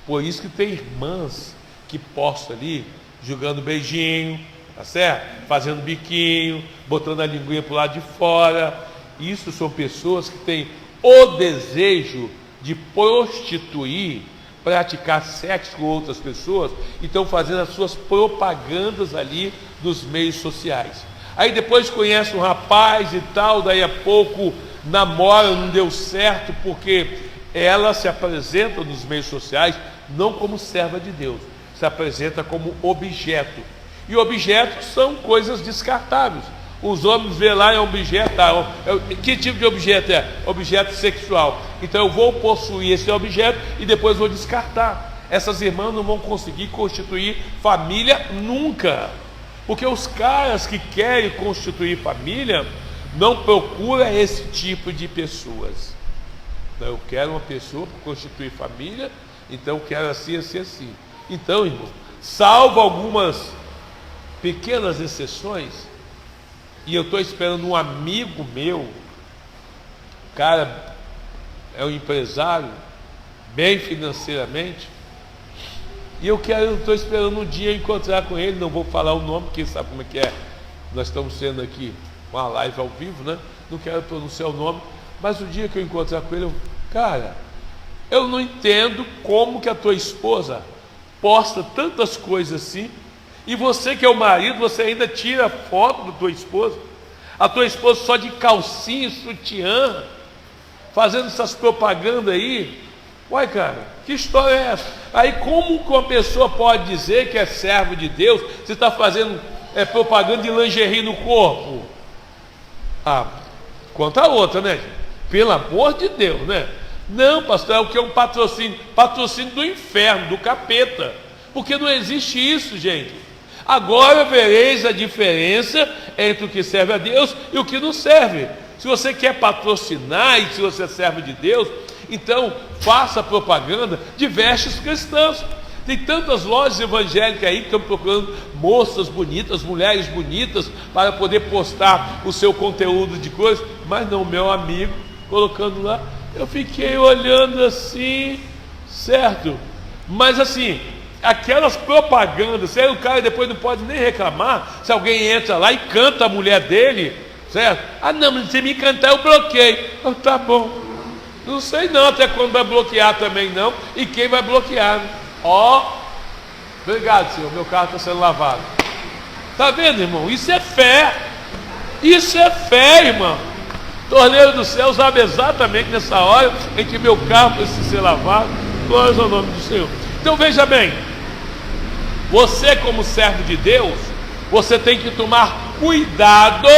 Por isso que tem irmãs que postam ali, jogando beijinho, tá certo? Fazendo biquinho, botando a linguinha para o lado de fora. Isso são pessoas que têm o desejo de prostituir, praticar sexo com outras pessoas e estão fazendo as suas propagandas ali nos meios sociais. Aí depois conhece um rapaz e tal, daí a pouco namora, não deu certo, porque ela se apresenta nos meios sociais não como serva de Deus, se apresenta como objeto. E objetos são coisas descartáveis. Os homens vê lá, é um objeto. Que tipo de objeto é? Objeto sexual. Então eu vou possuir esse objeto e depois vou descartar. Essas irmãs não vão conseguir constituir família nunca. Porque os caras que querem constituir família não procuram esse tipo de pessoas. Então, eu quero uma pessoa para constituir família, então eu quero assim, assim, assim. Então, irmão, salvo algumas pequenas exceções, e eu estou esperando um amigo meu, o cara é um empresário, bem financeiramente, e eu estou esperando um dia encontrar com ele, não vou falar o nome, porque sabe como é que é, nós estamos sendo aqui uma live ao vivo, né? Não quero pronunciar o nome, mas o dia que eu encontrar com ele, cara, eu não entendo como que a tua esposa posta tantas coisas assim, e você que é o marido, você ainda tira foto da tua esposa, a tua esposa só de calcinha, sutiã, fazendo essas propagandas aí. Uai, cara, que história é essa? Aí como que uma pessoa pode dizer que é servo de Deus se está fazendo propaganda de lingerie no corpo? Quanto a outra, né? Pelo amor de Deus, né? Não, pastor, é o que é um patrocínio? Patrocínio do inferno, do capeta. Porque não existe isso, gente. Agora vereis a diferença entre o que serve a Deus e o que não serve. Se você quer patrocinar e se você é servo de Deus, então faça propaganda de vestes cristãs. Tem tantas lojas evangélicas aí que estão procurando moças bonitas, mulheres bonitas, para poder postar o seu conteúdo de coisas, mas não, meu amigo, colocando lá, eu fiquei olhando assim, certo? Mas assim, aquelas propagandas, se aí o cara depois não pode nem reclamar, se alguém entra lá e canta a mulher dele, certo? Não, mas se me cantar eu bloqueio. Tá bom, não sei não até quando vai bloquear também não, e quem vai bloquear, né? Obrigado, senhor, meu carro está sendo lavado. Tá vendo, irmão? Isso é fé. Isso é fé, irmão. Torneiro do céu sabe exatamente nessa hora em que meu carro precisa ser lavado. Glória ao nome do Senhor. Então veja bem, você como servo de Deus, você tem que tomar cuidado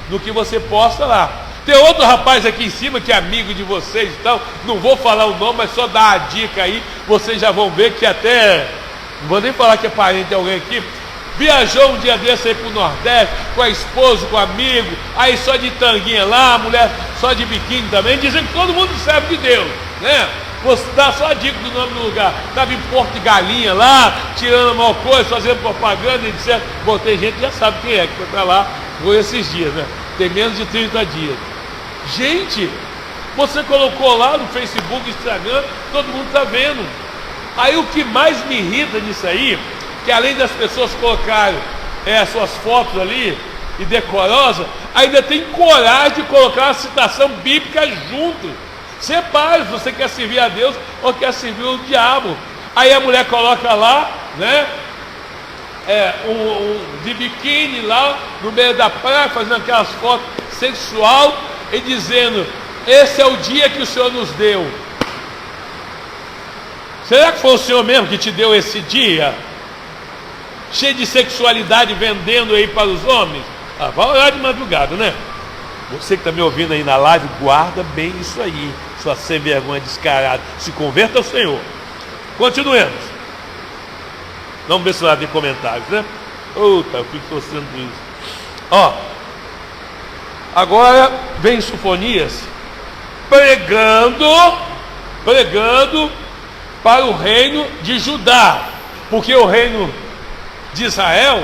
no que você posta lá. Tem outro rapaz aqui em cima que é amigo de vocês e tal, não vou falar o nome, mas só dar a dica aí, vocês já vão ver que até, não vou nem falar que é parente de alguém aqui, viajou um dia desse aí pro Nordeste, com a esposa, com o amigo, aí só de tanguinha lá, a mulher só de biquíni também, dizem que todo mundo serve de Deus, né? Você dá só a dica do nome do lugar, estava em Porto de Galinha lá, tirando mal coisa, fazendo propaganda, e etc. Bom, tem gente que já sabe quem é, que foi para lá, foi esses dias, né? Tem menos de 30 dias. Gente, você colocou lá no Facebook, Instagram, todo mundo está vendo. Aí o que mais me irrita nisso aí, que além das pessoas colocarem suas fotos ali, e decorosa, ainda tem coragem de colocar uma citação bíblica junto. Separe se você quer servir a Deus ou quer servir o diabo. Aí a mulher coloca lá, né? De biquíni lá no meio da praia, fazendo aquelas fotos sensual e dizendo: esse é o dia que o Senhor nos deu. Será que foi o Senhor mesmo que te deu esse dia? Cheio de sexualidade vendendo aí para os homens? Vai orar de madrugada, né? Você que está me ouvindo aí na live, guarda bem isso aí, sua sem vergonha descarada. Se converta ao Senhor. Continuemos. Vamos ver se lá tem comentários, né? Eu fico torcendo por isso. Agora vem Sofonias pregando para o reino de Judá, porque o reino de Israel,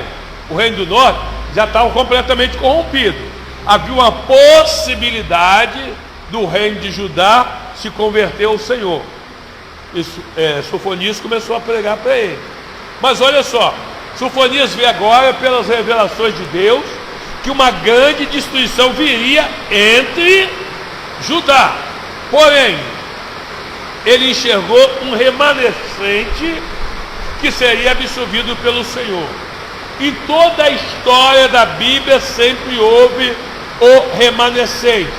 o reino do norte, já estava completamente corrompido. Havia uma possibilidade do reino de Judá se converter ao Senhor. Sofonias começou a pregar para ele. Mas olha só, Sofonias vê agora, pelas revelações de Deus, que uma grande destruição viria entre Judá. Porém, ele enxergou um remanescente que seria absolvido pelo Senhor. Em toda a história da Bíblia sempre houve o remanescente.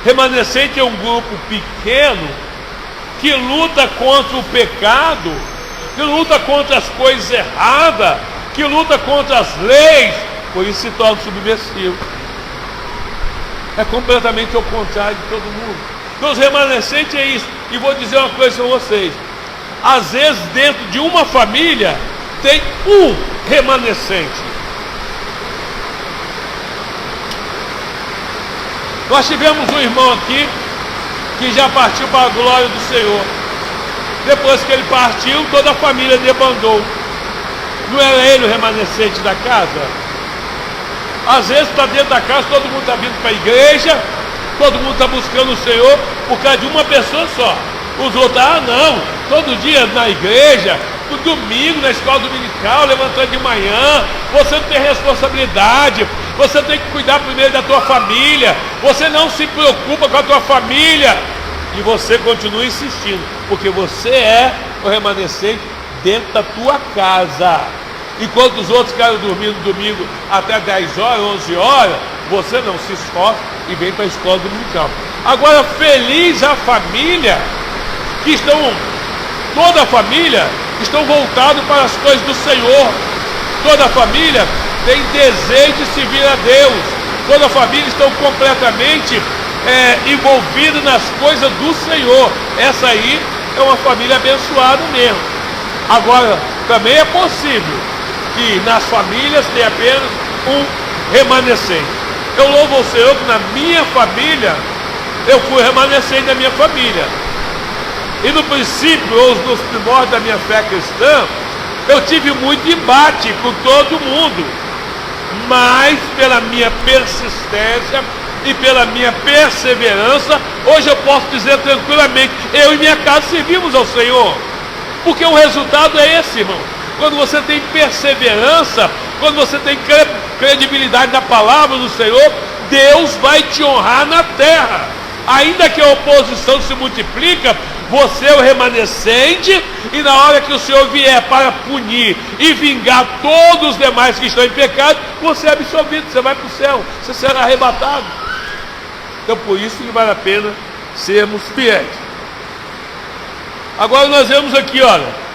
Remanescente é um grupo pequeno que luta contra o pecado, que luta contra as coisas erradas, que luta contra as leis, por isso se torna subversivo. É completamente ao contrário de todo mundo. Então os remanescentes é isso. E vou dizer uma coisa para vocês: às vezes dentro de uma família tem um remanescente. Nós tivemos um irmão aqui que já partiu para a glória do Senhor. Depois que ele partiu, toda a família debandou. Não era ele o remanescente da casa? Às vezes está dentro da casa, todo mundo está vindo para a igreja, todo mundo está buscando o Senhor por causa de uma pessoa só. Os outros, não, todo dia na igreja, no domingo, na escola dominical, levantando de manhã, você não tem responsabilidade, você tem que cuidar primeiro da tua família, você não se preocupa com a tua família, e você continua insistindo, porque você é o remanescente dentro da tua casa. Enquanto os outros querem dormir no domingo até 10 horas, 11 horas, você não se esforça e vem para a escola dominical. Agora, feliz a família que toda a família estão voltados para as coisas do Senhor. Toda a família tem desejo de servir a Deus. Toda a família está completamente envolvida nas coisas do Senhor. Essa aí é uma família abençoada mesmo. Agora, também é possível que nas famílias tenha apenas um remanescente. Eu louvo ao Senhor que na minha família, eu fui remanescente da minha família. E no princípio, ou nos primórdios da minha fé cristã, eu tive muito embate com todo mundo. Mas pela minha persistência e pela minha perseverança, hoje eu posso dizer tranquilamente, eu e minha casa servimos ao Senhor. Porque o resultado é esse, irmão. Quando você tem perseverança, quando você tem credibilidade na palavra do Senhor, Deus vai te honrar na terra. Ainda que a oposição se multiplica, você é o remanescente, e na hora que o Senhor vier para punir e vingar todos os demais que estão em pecado, você é absolvido, você vai para o céu, você será arrebatado. Então por isso que vale a pena sermos fiéis. Agora nós vemos aqui, olha,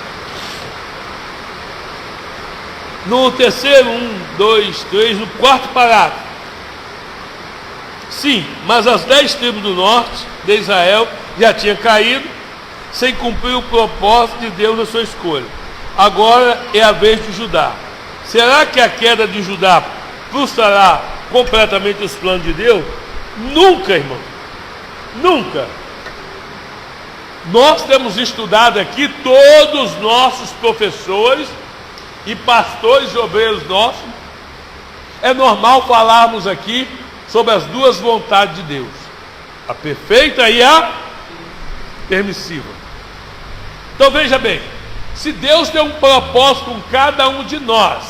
no terceiro, 1, 2, 3, no quarto parágrafo. Sim, mas as 10 tribos do norte de Israel já tinham caído, sem cumprir o propósito de Deus na sua escolha. Agora é a vez de Judá. Será que a queda de Judá frustrará completamente os planos de Deus? Nunca, irmão. Nunca. Nós temos estudado aqui, todos os nossos professores e pastores e obreiros nossos, é normal falarmos aqui sobre as duas vontades de Deus, a perfeita e a permissiva. Então veja bem, se Deus tem um propósito com cada um de nós,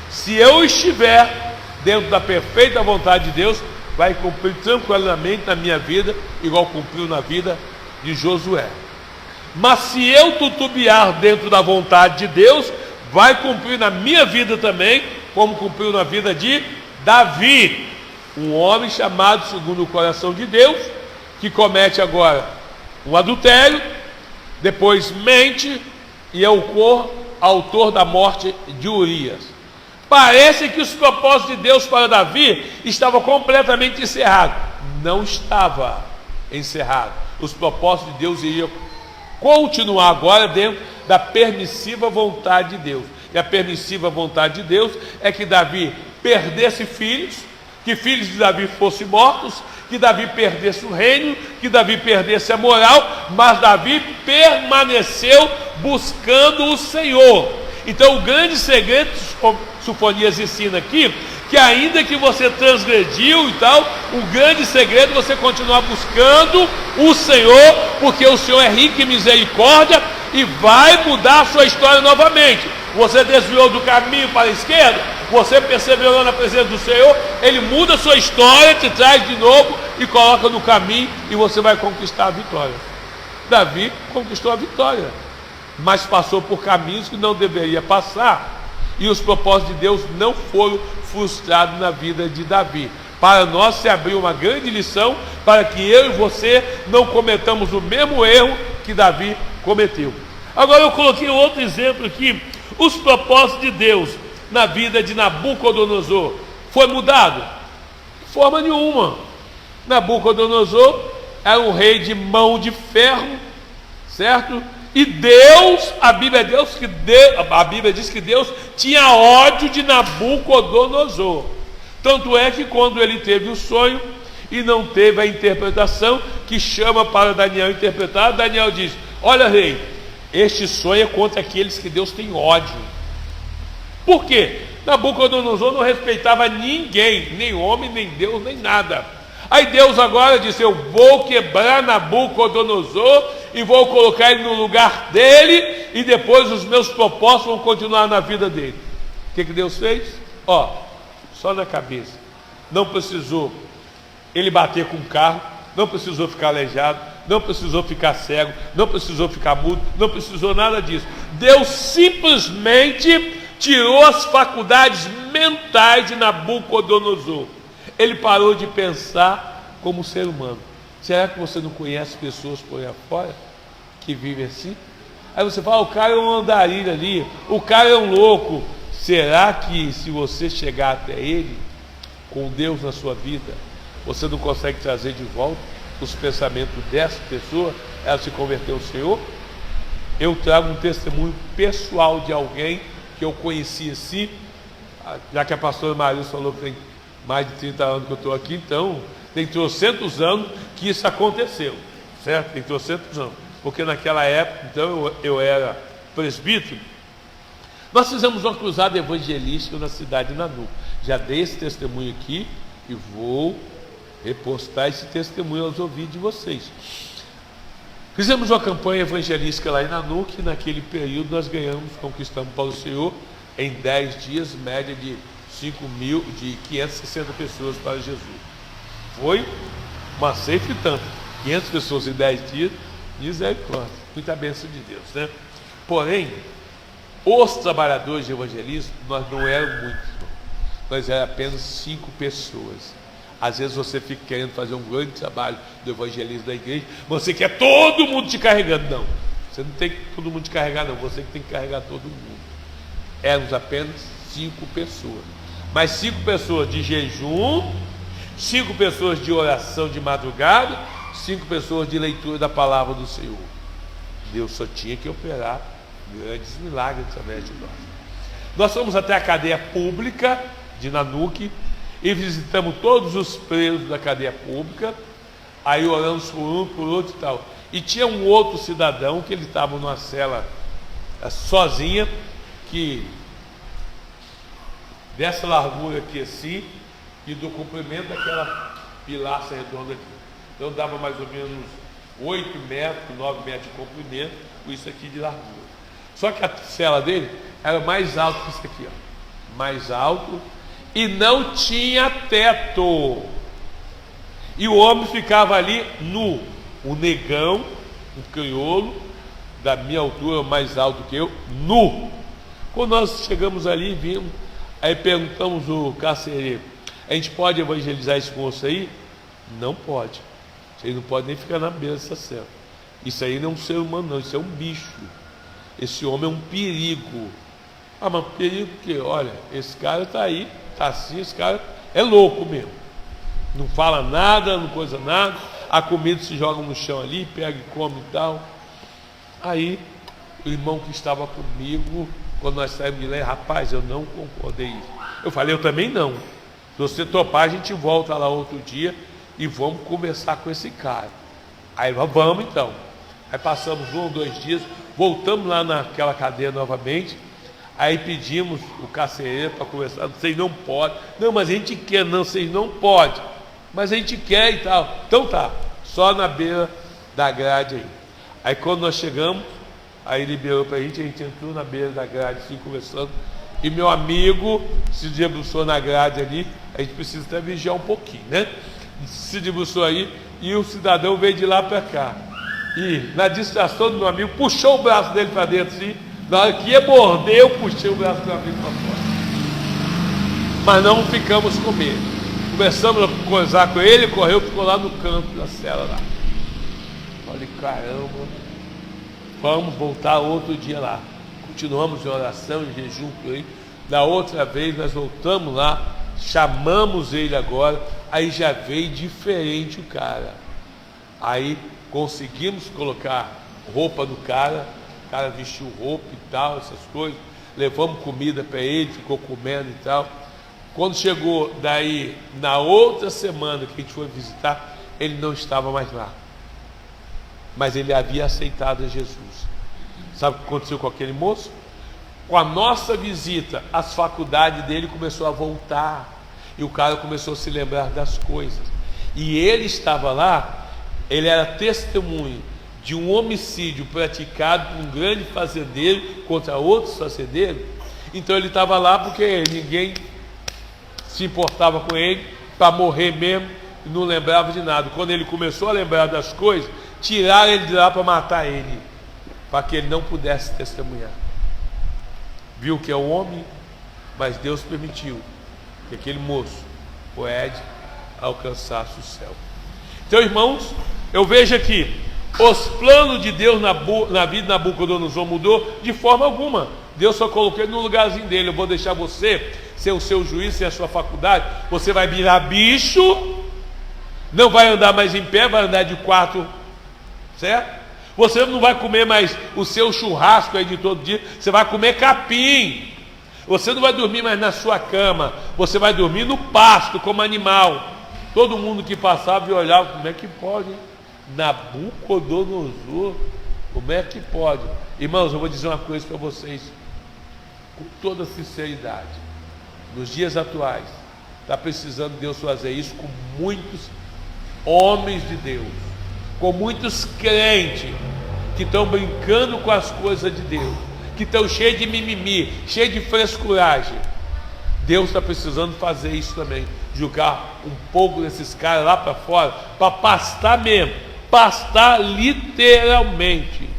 se eu estiver dentro da perfeita vontade de Deus, vai cumprir tranquilamente na minha vida, igual cumpriu na vida de Josué. Mas se eu tutubiar dentro da vontade de Deus, vai cumprir na minha vida também, como cumpriu na vida de Davi, um homem chamado segundo o coração de Deus, que comete agora um adultério, depois mente e é o autor da morte de Urias. Parece que os propósitos de Deus para Davi estavam completamente encerrados. Não estava encerrado. Os propósitos de Deus iriam continuar agora dentro da permissiva vontade de Deus. E a permissiva vontade de Deus é que Davi perdesse filhos, que filhos de Davi fossem mortos, que Davi perdesse o reino, que Davi perdesse a moral, mas Davi permaneceu buscando o Senhor. Então o grande segredo, Sofonias ensina aqui, que ainda que você transgrediu e tal, o grande segredo é você continuar buscando o Senhor, porque o Senhor é rico em misericórdia e vai mudar a sua história novamente. Você desviou do caminho para a esquerda, você perseverou na presença do Senhor, Ele muda a sua história, te traz de novo e coloca no caminho e você vai conquistar a vitória. Davi conquistou a vitória, mas passou por caminhos que não deveria passar, e os propósitos de Deus não foram frustrados na vida de Davi. Para nós se abriu uma grande lição para que eu e você não cometamos o mesmo erro que Davi cometeu. Agora eu coloquei outro exemplo aqui. Os propósitos de Deus na vida de Nabucodonosor foi mudado? De forma nenhuma. Nabucodonosor era um rei de mão de ferro, certo? E Deus, a Bíblia diz que Deus tinha ódio de Nabucodonosor. Tanto é que quando ele teve o sonho e não teve a interpretação, que chama para Daniel interpretar, Daniel diz: olha, rei, este sonho é contra aqueles que Deus tem ódio. Por quê? Nabucodonosor não respeitava ninguém, nem homem, nem Deus, nem nada. Aí Deus agora disse: eu vou quebrar Nabucodonosor e vou colocar ele no lugar dele, e depois os meus propósitos vão continuar na vida dele. O que Deus fez? Só na cabeça. Não precisou ele bater com o carro, não precisou ficar aleijado, não precisou ficar cego, não precisou ficar mudo, não precisou nada disso. Deus simplesmente tirou as faculdades mentais de Nabucodonosor. Ele parou de pensar como ser humano. Será que você não conhece pessoas por aí afora que vivem assim? Aí você fala: o cara é um andarilho ali, o cara é um louco. Será que se você chegar até ele, com Deus na sua vida, você não consegue trazer de volta os pensamentos dessa pessoa, ela se converteu ao Senhor? Eu trago um testemunho pessoal de alguém que eu conheci assim, já que a pastora Maria falou que tem mais de 30 anos que eu estou aqui, então tem 300 anos que isso aconteceu, certo? Tem 300 anos, porque naquela época, então, eu era presbítero. Nós fizemos uma cruzada evangelística na cidade de Nanuque. Já dei esse testemunho aqui e vou repostar esse testemunho aos ouvidos de vocês. Fizemos uma campanha evangelística lá em Nanuque. Naquele período nós conquistamos para o Senhor em 10 dias, média de 560 pessoas para Jesus. Foi uma ceifra e tanto, 500 pessoas em 10 dias, misericórdia, muita bênção de Deus, né? Porém, os trabalhadores de evangelismo, nós não éramos muitos, nós éramos apenas 5 pessoas. Às vezes você fica querendo fazer um grande trabalho do evangelismo da igreja, você quer todo mundo te carregando. Não, você não tem que todo mundo te carregar, não, você que tem que carregar todo mundo. Éramos apenas 5 pessoas, mas 5 pessoas de jejum, 5 pessoas de oração de madrugada, 5 pessoas de leitura da palavra do Senhor. Deus só tinha que operar grandes milagres através de nós. Nós fomos até a cadeia pública de Nanuque e visitamos todos os presos da cadeia pública. Aí oramos por um, por outro e tal. E tinha um outro cidadão que ele estava numa cela sozinha, que dessa largura aqui assim, e do comprimento daquela pilastra redonda aqui. Então dava mais ou menos 8 metros, 9 metros de comprimento, com isso aqui de largura. Só que a cela dele era mais alta que isso aqui, ó. Mais alto, e não tinha teto. E o homem ficava ali nu. O negão, o canholo, da minha altura, mais alto que eu, nu. Quando nós chegamos ali, vimos, aí perguntamos o carcereiro: a gente pode evangelizar esse moço aí? Não pode. Ele não pode nem ficar na beira dessa cela. Isso aí não é um ser humano, não, isso é um bicho. Esse homem é um perigo. Ah, mas perigo que, olha, esse cara está aí, está assim, esse cara é louco mesmo. Não fala nada, não coisa nada, a comida se joga no chão ali, pega e come e tal. Aí, o irmão que estava comigo, quando nós saímos de lá, rapaz, eu não concordei. Eu falei: eu também não. Se você topar, a gente volta lá outro dia e vamos conversar com esse cara. Aí vamos então. Aí passamos 1 ou 2 dias, voltamos lá naquela cadeia novamente. Aí pedimos o carcereiro para conversar: vocês não podem. Não, mas a gente quer. Não, vocês não podem, mas a gente quer e tal. Então tá, só na beira da grade aí. Aí quando nós chegamos, aí liberou para a gente entrou na beira da grade assim, conversando. E meu amigo se debruçou na grade ali. A gente precisa até vigiar um pouquinho, né? Se debruçou aí, e o cidadão veio de lá para cá. E na distração do meu amigo, puxou o braço dele para dentro assim. Na hora que ia morder, eu puxei o braço do meu amigo para fora. Mas não ficamos com medo. Começamos a coisar com ele, correu, ficou lá no canto da cela lá. Falei, caramba, vamos voltar outro dia lá. Continuamos em oração, em jejum por ele. Da outra vez nós voltamos lá, chamamos ele agora, aí já veio diferente o cara. Aí conseguimos colocar roupa no cara, o cara vestiu roupa e tal, essas coisas. Levamos comida para ele, ficou comendo e tal. Quando chegou daí, na outra semana que a gente foi visitar, ele não estava mais lá. Mas ele havia aceitado a Jesus. Sabe o que aconteceu com aquele moço? Com a nossa visita, as faculdades dele começou a voltar. E o cara começou a se lembrar das coisas. E ele estava lá, ele era testemunho de um homicídio praticado por um grande fazendeiro contra outros fazendeiros. Então ele estava lá porque ninguém se importava com ele, para morrer mesmo, e não lembrava de nada. Quando ele começou a lembrar das coisas, tiraram ele de lá para matar ele, para que ele não pudesse testemunhar. Viu que é o homem, mas Deus permitiu que aquele moço, o Ed, alcançasse o céu. Então, irmãos, eu vejo aqui, os planos de Deus na vida de Nabucodonosor mudou de forma alguma. Deus só colocou ele no lugarzinho dele. Eu vou deixar você ser o seu juiz, ser a sua faculdade. Você vai virar bicho, não vai andar mais em pé, vai andar de quatro, certo? Você não vai comer mais o seu churrasco aí de todo dia, você vai comer capim. Você não vai dormir mais na sua cama, você vai dormir no pasto como animal. Todo mundo que passava e olhava, como é que pode, hein? Nabucodonosor, como é que pode? Irmãos, eu vou dizer uma coisa para vocês com toda sinceridade. Nos dias atuais, está precisando Deus fazer isso com muitos homens de Deus, com muitos crentes que estão brincando com as coisas de Deus, que estão cheios de mimimi, cheios de frescuragem. Deus está precisando fazer isso também, jogar um pouco desses caras lá para fora, para pastar mesmo, pastar literalmente,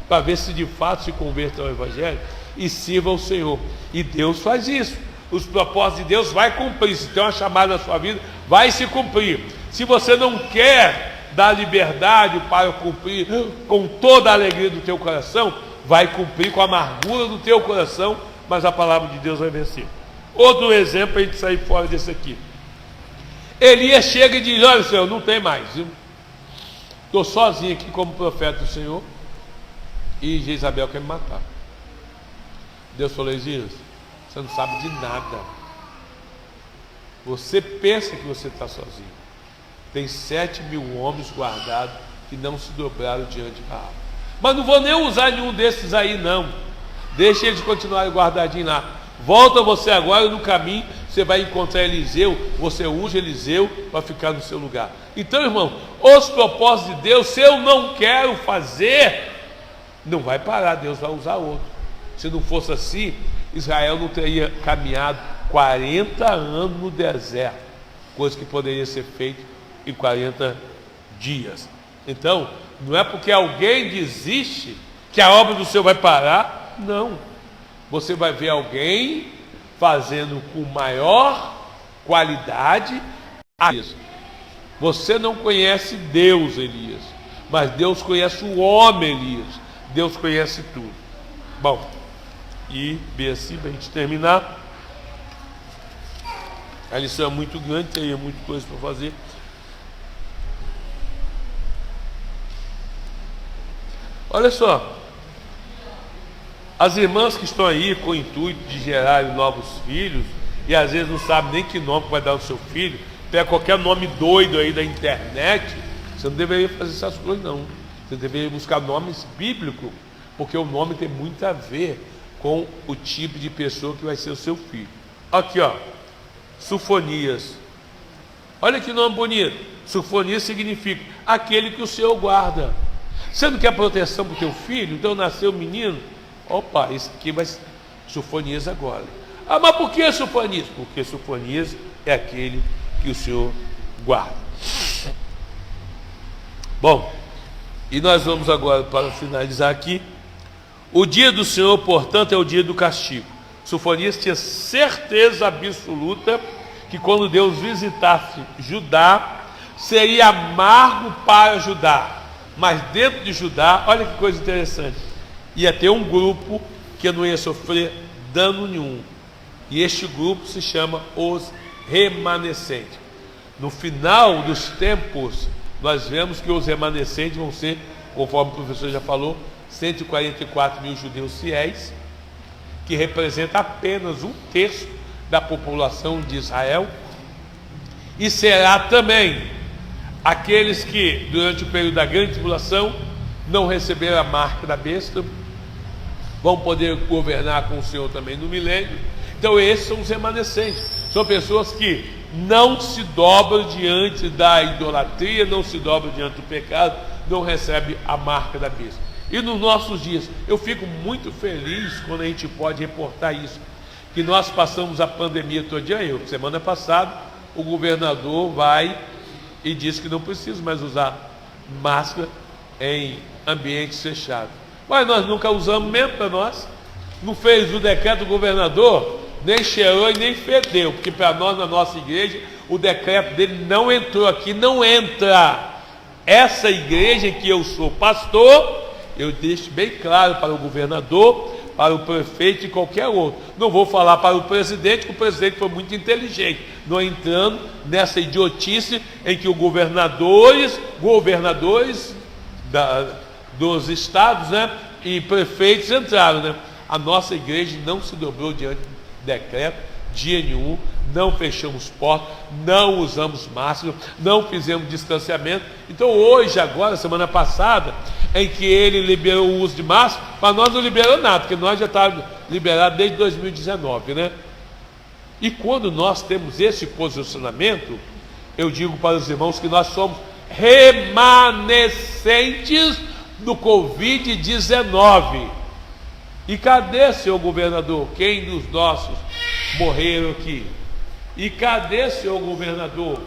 para ver se de fato se convertam ao Evangelho e sirvam ao Senhor. E Deus faz isso. Os propósitos de Deus vai cumprir. Se tem uma chamada na sua vida, vai se cumprir. Se você não quer dar liberdade para cumprir com toda a alegria do teu coração, vai cumprir com a amargura do teu coração, mas a palavra de Deus vai vencer. Outro exemplo para a gente sair fora desse aqui. Elias chega e diz: olha, Senhor, não tem mais, estou sozinho aqui como profeta do Senhor e Jezabel quer me matar. Deus falou: Elias, você não sabe de nada. Você pensa que você está sozinho. Tem 7.000 homens guardados que não se dobraram diante da arma. Mas não vou nem usar nenhum desses aí não. Deixa eles continuarem guardadinhos lá. Volta você agora no caminho, você vai encontrar Eliseu, você unge Eliseu para ficar no seu lugar. Então, irmão, os propósitos de Deus, se eu não quero fazer, não vai parar, Deus vai usar outro. Se não fosse assim, Israel não teria caminhado 40 anos no deserto, coisa que poderia ser feita em 40 dias. Então, não é porque alguém desiste que a obra do Senhor vai parar, não. Você vai ver alguém fazendo com maior qualidade a Elias. Você não conhece Deus, Elias, mas Deus conhece o homem, Elias. Deus conhece tudo. Bom, e bem assim, para a gente terminar, a lição é muito grande, teria muita coisa para fazer. Olha só, as irmãs que estão aí com o intuito de gerar novos filhos, e às vezes não sabem nem que nome vai dar o seu filho, pega qualquer nome doido aí da internet, você não deveria fazer essas coisas não. Você deveria buscar nomes bíblicos, porque o nome tem muito a ver com o tipo de pessoa que vai ser o seu filho. Aqui, ó, Sofonias. Olha que nome bonito. Sofonias significa aquele que o Senhor guarda. Você não quer proteção para o teu filho? Então nasceu um menino. Opa, esse aqui vai ser Sofonias agora. Ah, mas por que Sofonias? Porque Sofonias é aquele que o Senhor guarda. Bom, e nós vamos agora, para finalizar aqui, o dia do Senhor, portanto, é o dia do castigo. Sofonias tinha certeza absoluta que quando Deus visitasse Judá, seria amargo para Judá, mas dentro de Judá, olha que coisa interessante, ia ter um grupo que não ia sofrer dano nenhum, e este grupo se chama os remanescentes. No final dos tempos, nós vemos que os remanescentes vão ser, conforme o professor já falou, 144 mil judeus fiéis, que representa apenas 1/3 da população de Israel, e será também aqueles que durante o período da grande tribulação não receberam a marca da besta, vão poder governar com o Senhor também no milênio. Então esses são os remanescentes, são pessoas que não se dobram diante da idolatria, não se dobram diante do pecado, não recebem a marca da besta. E nos nossos dias, eu fico muito feliz quando a gente pode reportar isso, que nós passamos a pandemia todo dia. Semana passada, o governador vai e diz que não precisa mais usar máscara em ambientes fechados. Mas nós nunca usamos mesmo para nós. Não fez o decreto do governador, nem cheirou e nem fedeu, porque para nós, na nossa igreja, o decreto dele não entrou aqui, não entra. Essa igreja em que eu sou pastor, eu deixo bem claro para o governador, para o prefeito e qualquer outro. Não vou falar para o presidente, que o presidente foi muito inteligente, não entrando nessa idiotice em que os governadores dos estados, né, e prefeitos entraram, né? A nossa igreja não se dobrou diante do decreto, dia nenhum, não fechamos portas, não usamos máscara, não fizemos distanciamento. Então hoje, agora, semana passada, em que ele liberou o uso de máscara, mas nós não liberou nada, porque nós já estávamos liberados desde 2019, né? E quando nós temos esse posicionamento, eu digo para os irmãos que nós somos remanescentes do Covid-19. E cadê, senhor governador, quem dos nossos morreram aqui? E cadê, senhor governador,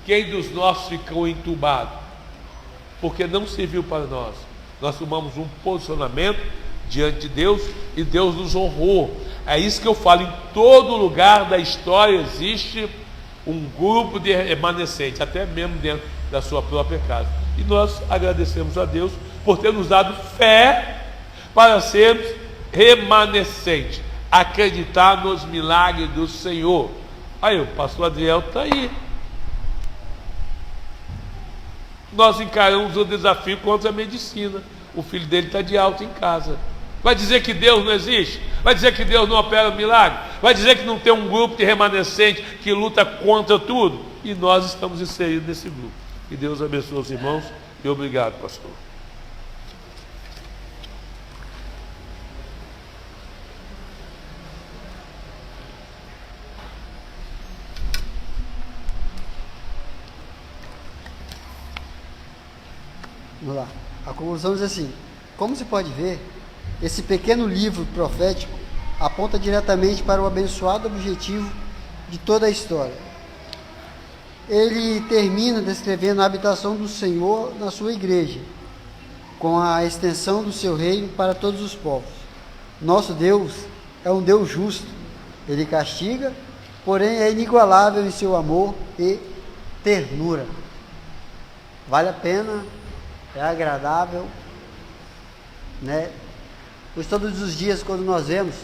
quem dos nossos ficou entubado? Porque não serviu para nós. Nós tomamos um posicionamento diante de Deus e Deus nos honrou. É isso que eu falo, em todo lugar da história existe um grupo de remanescentes, até mesmo dentro da sua própria casa. E nós agradecemos a Deus por ter nos dado fé para sermos remanescentes, acreditar nos milagres do Senhor. Aí o pastor Adriel está aí. Nós encaramos o desafio contra a medicina. O filho dele está de alta em casa. Vai dizer que Deus não existe? Vai dizer que Deus não opera milagre? Vai dizer que não tem um grupo de remanescentes que luta contra tudo? E nós estamos inseridos nesse grupo. Que Deus abençoe os irmãos e obrigado, pastor. Vamos lá. A conclusão diz assim: como se pode ver, esse pequeno livro profético aponta diretamente para o abençoado objetivo de toda a história. Ele termina descrevendo a habitação do Senhor na sua igreja, com a extensão do seu reino para todos os povos. Nosso Deus é um Deus justo. Ele castiga, porém é inigualável em seu amor e ternura. Vale a pena, é agradável, né? Pois todos os dias, quando nós vemos,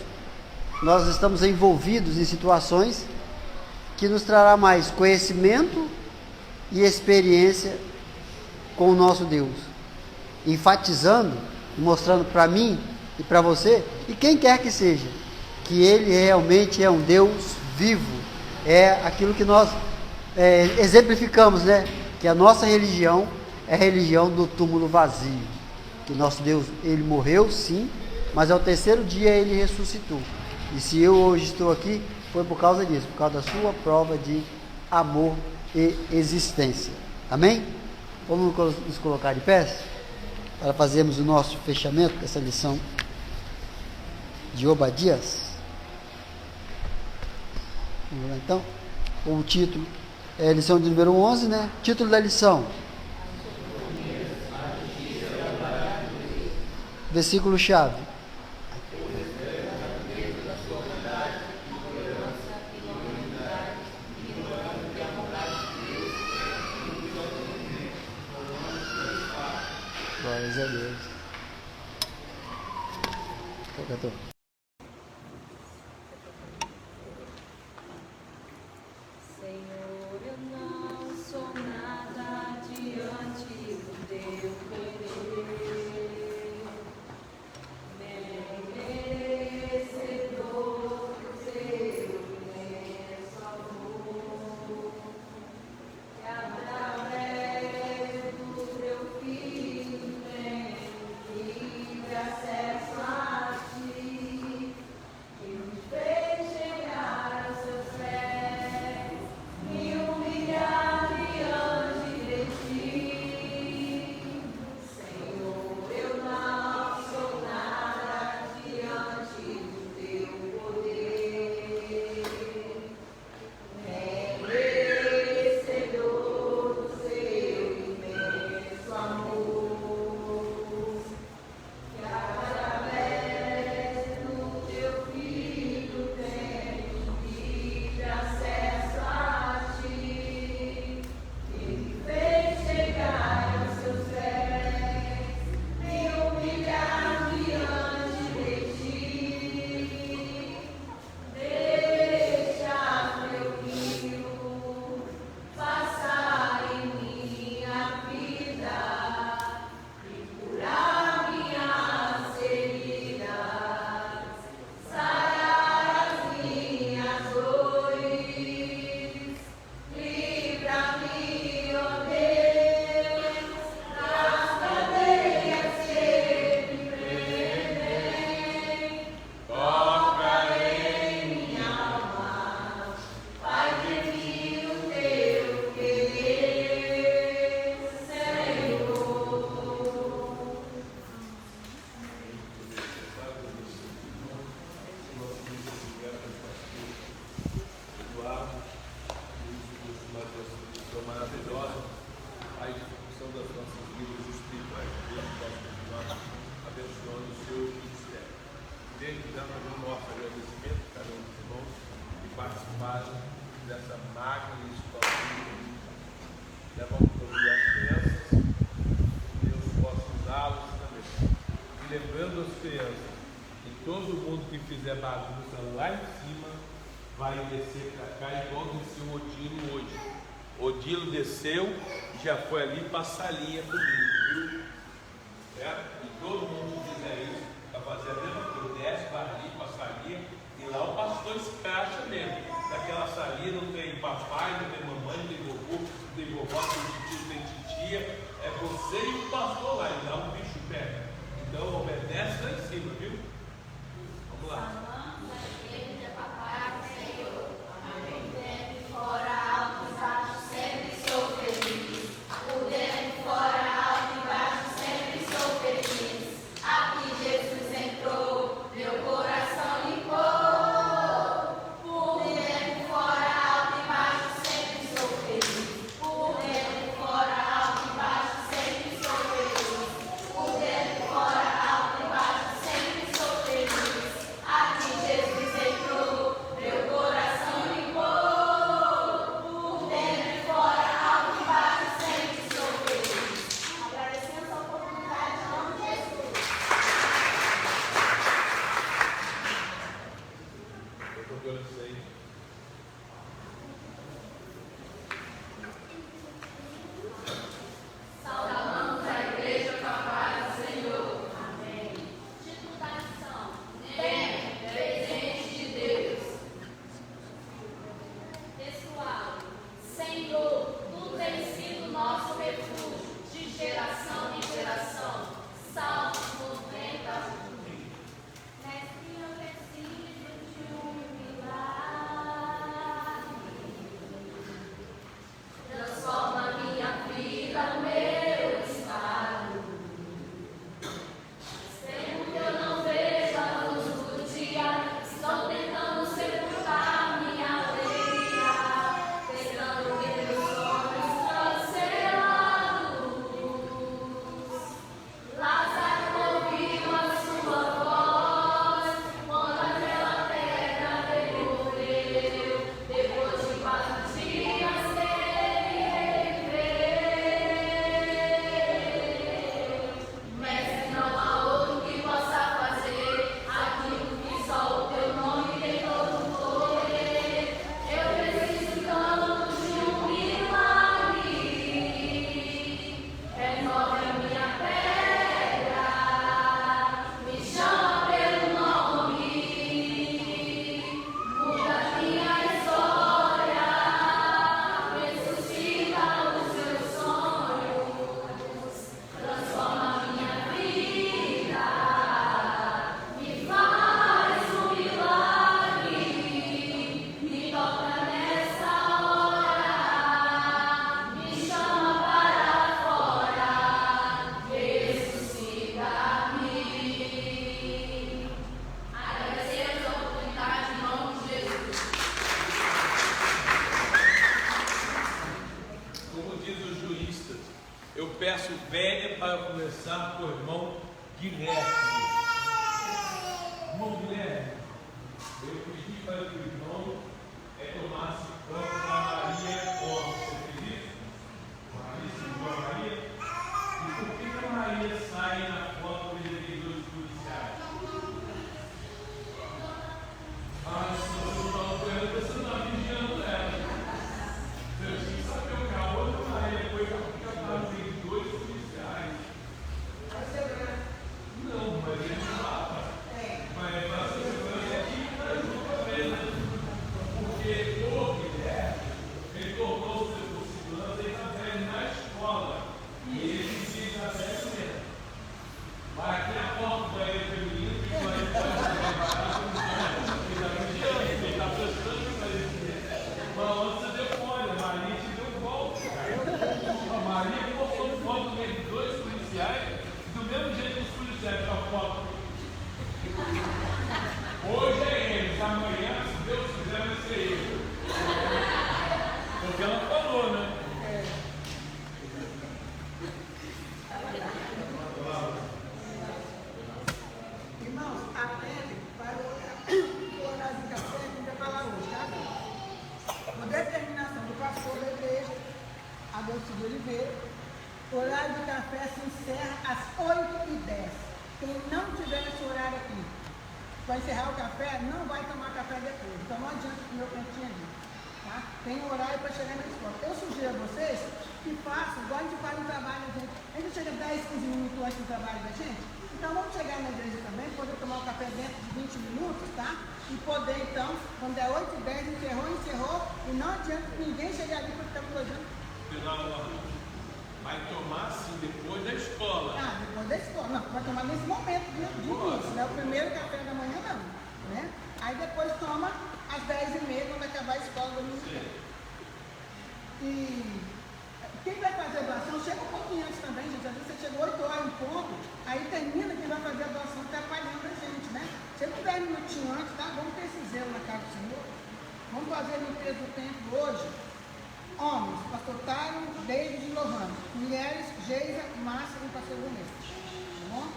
nós estamos envolvidos em situações que nos trará mais conhecimento e experiência com o nosso Deus, enfatizando, mostrando para mim e para você, e quem quer que seja, que Ele realmente é um Deus vivo. É aquilo que nós exemplificamos, né? Que a nossa religião é a religião do túmulo vazio, que nosso Deus, Ele morreu sim, mas ao terceiro dia Ele ressuscitou. E se eu hoje estou aqui, foi por causa disso, por causa da sua prova de amor e existência. Amém? Vamos nos colocar de pé para fazermos o nosso fechamento dessa lição de Obadias. Vamos lá então. O título é a lição de número 11, né? Título da lição: versículo-chave: Glórias a Deus. Cantor. Senhor, eu não sou nada diante do teu querer, nem merecedor do teu imenso amor, que através do teu Filho tem livre acesso a ti, que me fez chegar aos seus pés, me humilhar diante de ti. Senhor, eu não sou nada diante do teu poder, nem merecedor do teu imenso amor, que através do teu Filho tenho livre acesso a ti, que me fez chegar aos seus pés, me humilhar diante de ti. Deixa teu rio passar em minha vida e curar minhas feridas, sarar as minhas dores, livra-me, ó Deus, das cadeias que me prendem, toca em minha alma, faz de mim o teu querer, Senhor. Eduardo, uma pessoa maravilhosa, a execução das nossas vidas espirituais. Deus possa continuar abençoando o seu ministério. Desde já, fazendo o nosso agradecimento a cada um dos irmãos que participaram dessa magna escola. Vamos ouvir as crianças, que Deus possa usá-los também. E lembrando as crianças, que todo mundo que fizer bagunça lá em cima vai descer para cá, igual desceu o Odilo hoje. Odilo desceu e já foi ali para a salinha comigo, viu? Certo? E todo mundo que fizer isso, vai fazer a mesma coisa, desce para ali, para a salinha, e lá o pastor escracha mesmo. Naquela salinha não tem papai, não tem mamãe, não tem vovô, não tem vovó, não tem tio, não tem titia. É você e o pastor lá, e lá o bicho pega. Então obedece lá em cima, viu? Vamos lá. Fora alto e baixo, sempre sou feliz. Por dentro, fora alto e baixo, sempre sou feliz. A para começar com o irmão Guilherme. Irmão Guilherme, eu pedi para que o irmão tomasse conta da Maria Gomes. Você fez isso? Maria, segurou a Maria? E por que a Maria sai na foto dos dois policiais? Ah, se você não estava correndo, você não estava vigiando ela. Você tinha que saber o que a outra Maria foi capaz de dois policiais. Não, mas ele não estava. Mas para a segurança aqui, para junto a mesa. Porque o Guilherme, ele tornou-se por segurança e está velho na escola. E ele diz na velha mesmo. Mas aqui a porta do banheiro feminino, que vai estar ele está prestando para ele. Mas antes você deu fora, a Maria te deu golpe, cara. A Maria postou foto no meio de dois policiais, do mesmo jeito que os policiais com a foto. Hoje é eles, amanhã, se Deus quiser, vai ser ele. Porque ela falou, né? Irmãos, a pele vai olhar o horário de café que a gente vai falar hoje, tá? Por determinação do pastor da igreja, Adolfo de Oliveira, o horário do café se encerra às 8h10. Quem não tiver esse horário aqui, para encerrar o café, não vai tomar café depois. Então não adianta comer o cantinho ali. Tá? Tem um horário para chegar na escola. Eu sugiro a vocês que façam, igual a gente faz no trabalho da gente. A gente chega 10, 15 minutos antes do trabalho da gente. Então vamos chegar na igreja também, poder tomar o café dentro de 20 minutos, tá? E poder então, quando é 8h10, encerrou, e não adianta ninguém chegar ali porque está elogiando. Vai tomar sim depois da escola. Ah, depois da escola. Não, vai tomar nesse momento de início, né? O primeiro café da manhã não, né? Aí depois toma às 10h30, quando acabar a escola do domingo. E quem vai fazer a doação, chega um pouquinho antes também, gente. Às vezes você chega 8h em ponto, aí termina quem vai fazer a doação, está atrapalhando a gente, né? Chega 10 minutinhos antes, tá? Vamos ter esse zelo na casa do Senhor. Vamos fazer a limpeza do templo hoje. Homens, pastor Tyron, David e Lohane. Mulheres, Geisa, Márcia e pastor Gomes. Tá bom?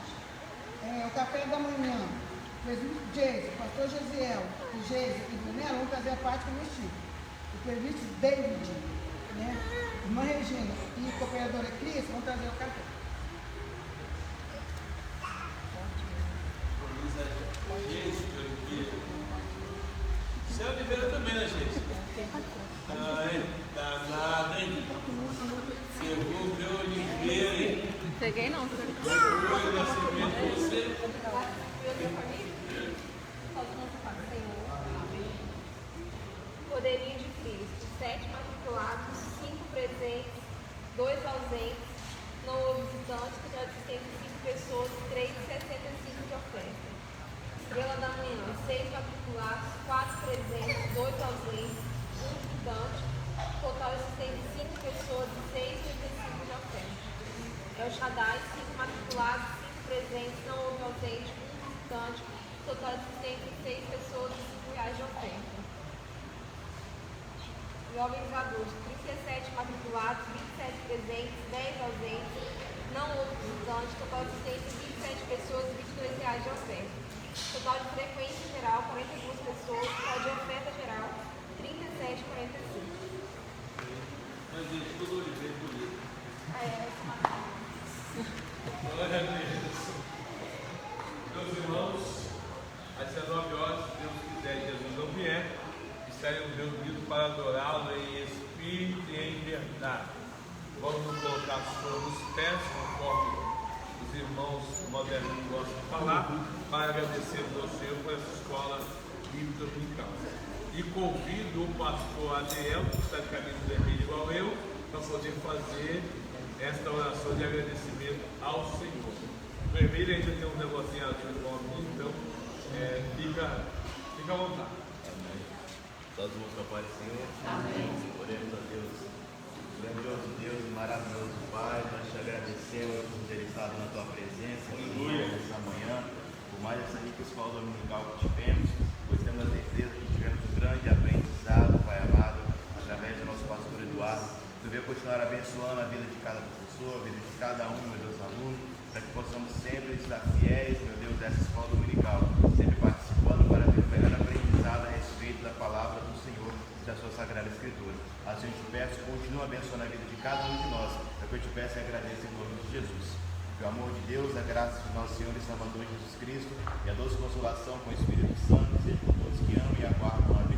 O café da manhã, presbítero Geisa, pastor Gesiel, Geisa e Brunella vão fazer a parte comestível. O presbítero David, né? Irmã Regina e a cooperadora Cris vão trazer o café. Você é Oliveira também, né, gente? Ai, danada, hein? Chegou o meu Oliveira, hein? Peguei não, Foi nascimento você. Poderio de Cristo, 7 matriculados, 5 presentes, 2 ausentes, não houve visitantes, total de 65 pessoas, 3,65 de oferta. Estrela da Manhã, 6 matriculados, 4 presentes, 2 ausentes, 1 visitante, total de 65 pessoas, 6,65 de oferta. El Shaddai, 5 matriculados, 5 presentes, não houve ausente, 1 visitante, total de 66 pessoas, R$5 de oferta. Jovens adultos, 37 matriculados, 27 presentes, 10 ausentes, não houve visitante, total de 27 pessoas, R$22 de oferta. Total de frequência geral, 42 pessoas, total de oferta geral, 37,45. Mas gente, tudo Oliveira bonito. Glória a Deus. Meus irmãos, às 19 horas, se Deus quiser e Jesus não vier, estaremos reunidos para adorá-lo em espírito e em verdade. Vamos nos colocar sobre os pés, conforme os irmãos modernos gostam de falar, para agradecer ao Senhor por essa escola bíblica dominical. E convido o pastor Adriel, que está de camisa vermelha igual eu, para poder fazer esta oração de agradecimento ao Senhor. O vermelho ainda tem um negocinho azul igual a mim, então fica à vontade. Todos os meus Pai do Senhor. Amém. Oremos a Deus. Grandioso Deus e maravilhoso Pai, nós te agradecemos por ter estado na tua presença nessa manhã, por mais essa rica escola dominical que tivemos, pois temos a certeza que tivemos um grande aprendizado, Pai amado, através do nosso pastor Eduardo, Tu venha continuar abençoando a vida de cada professor, a vida de cada um, meu Deus, aluno, para que possamos sempre estar fiéis, meu Deus, dessa escola dominical, sempre participando para ter o melhor aprendizado a respeito da palavra do Senhor e da sua Sagrada Escritura. Assim eu te peço, continua abençoando a vida de cada um de nós, é o que eu te peço e agradeço em nome de Jesus. Que o amor de Deus, a graça de nosso Senhor e Salvador Jesus Cristo e a doce consolação com o Espírito Santo seja com todos que amam e aguardam a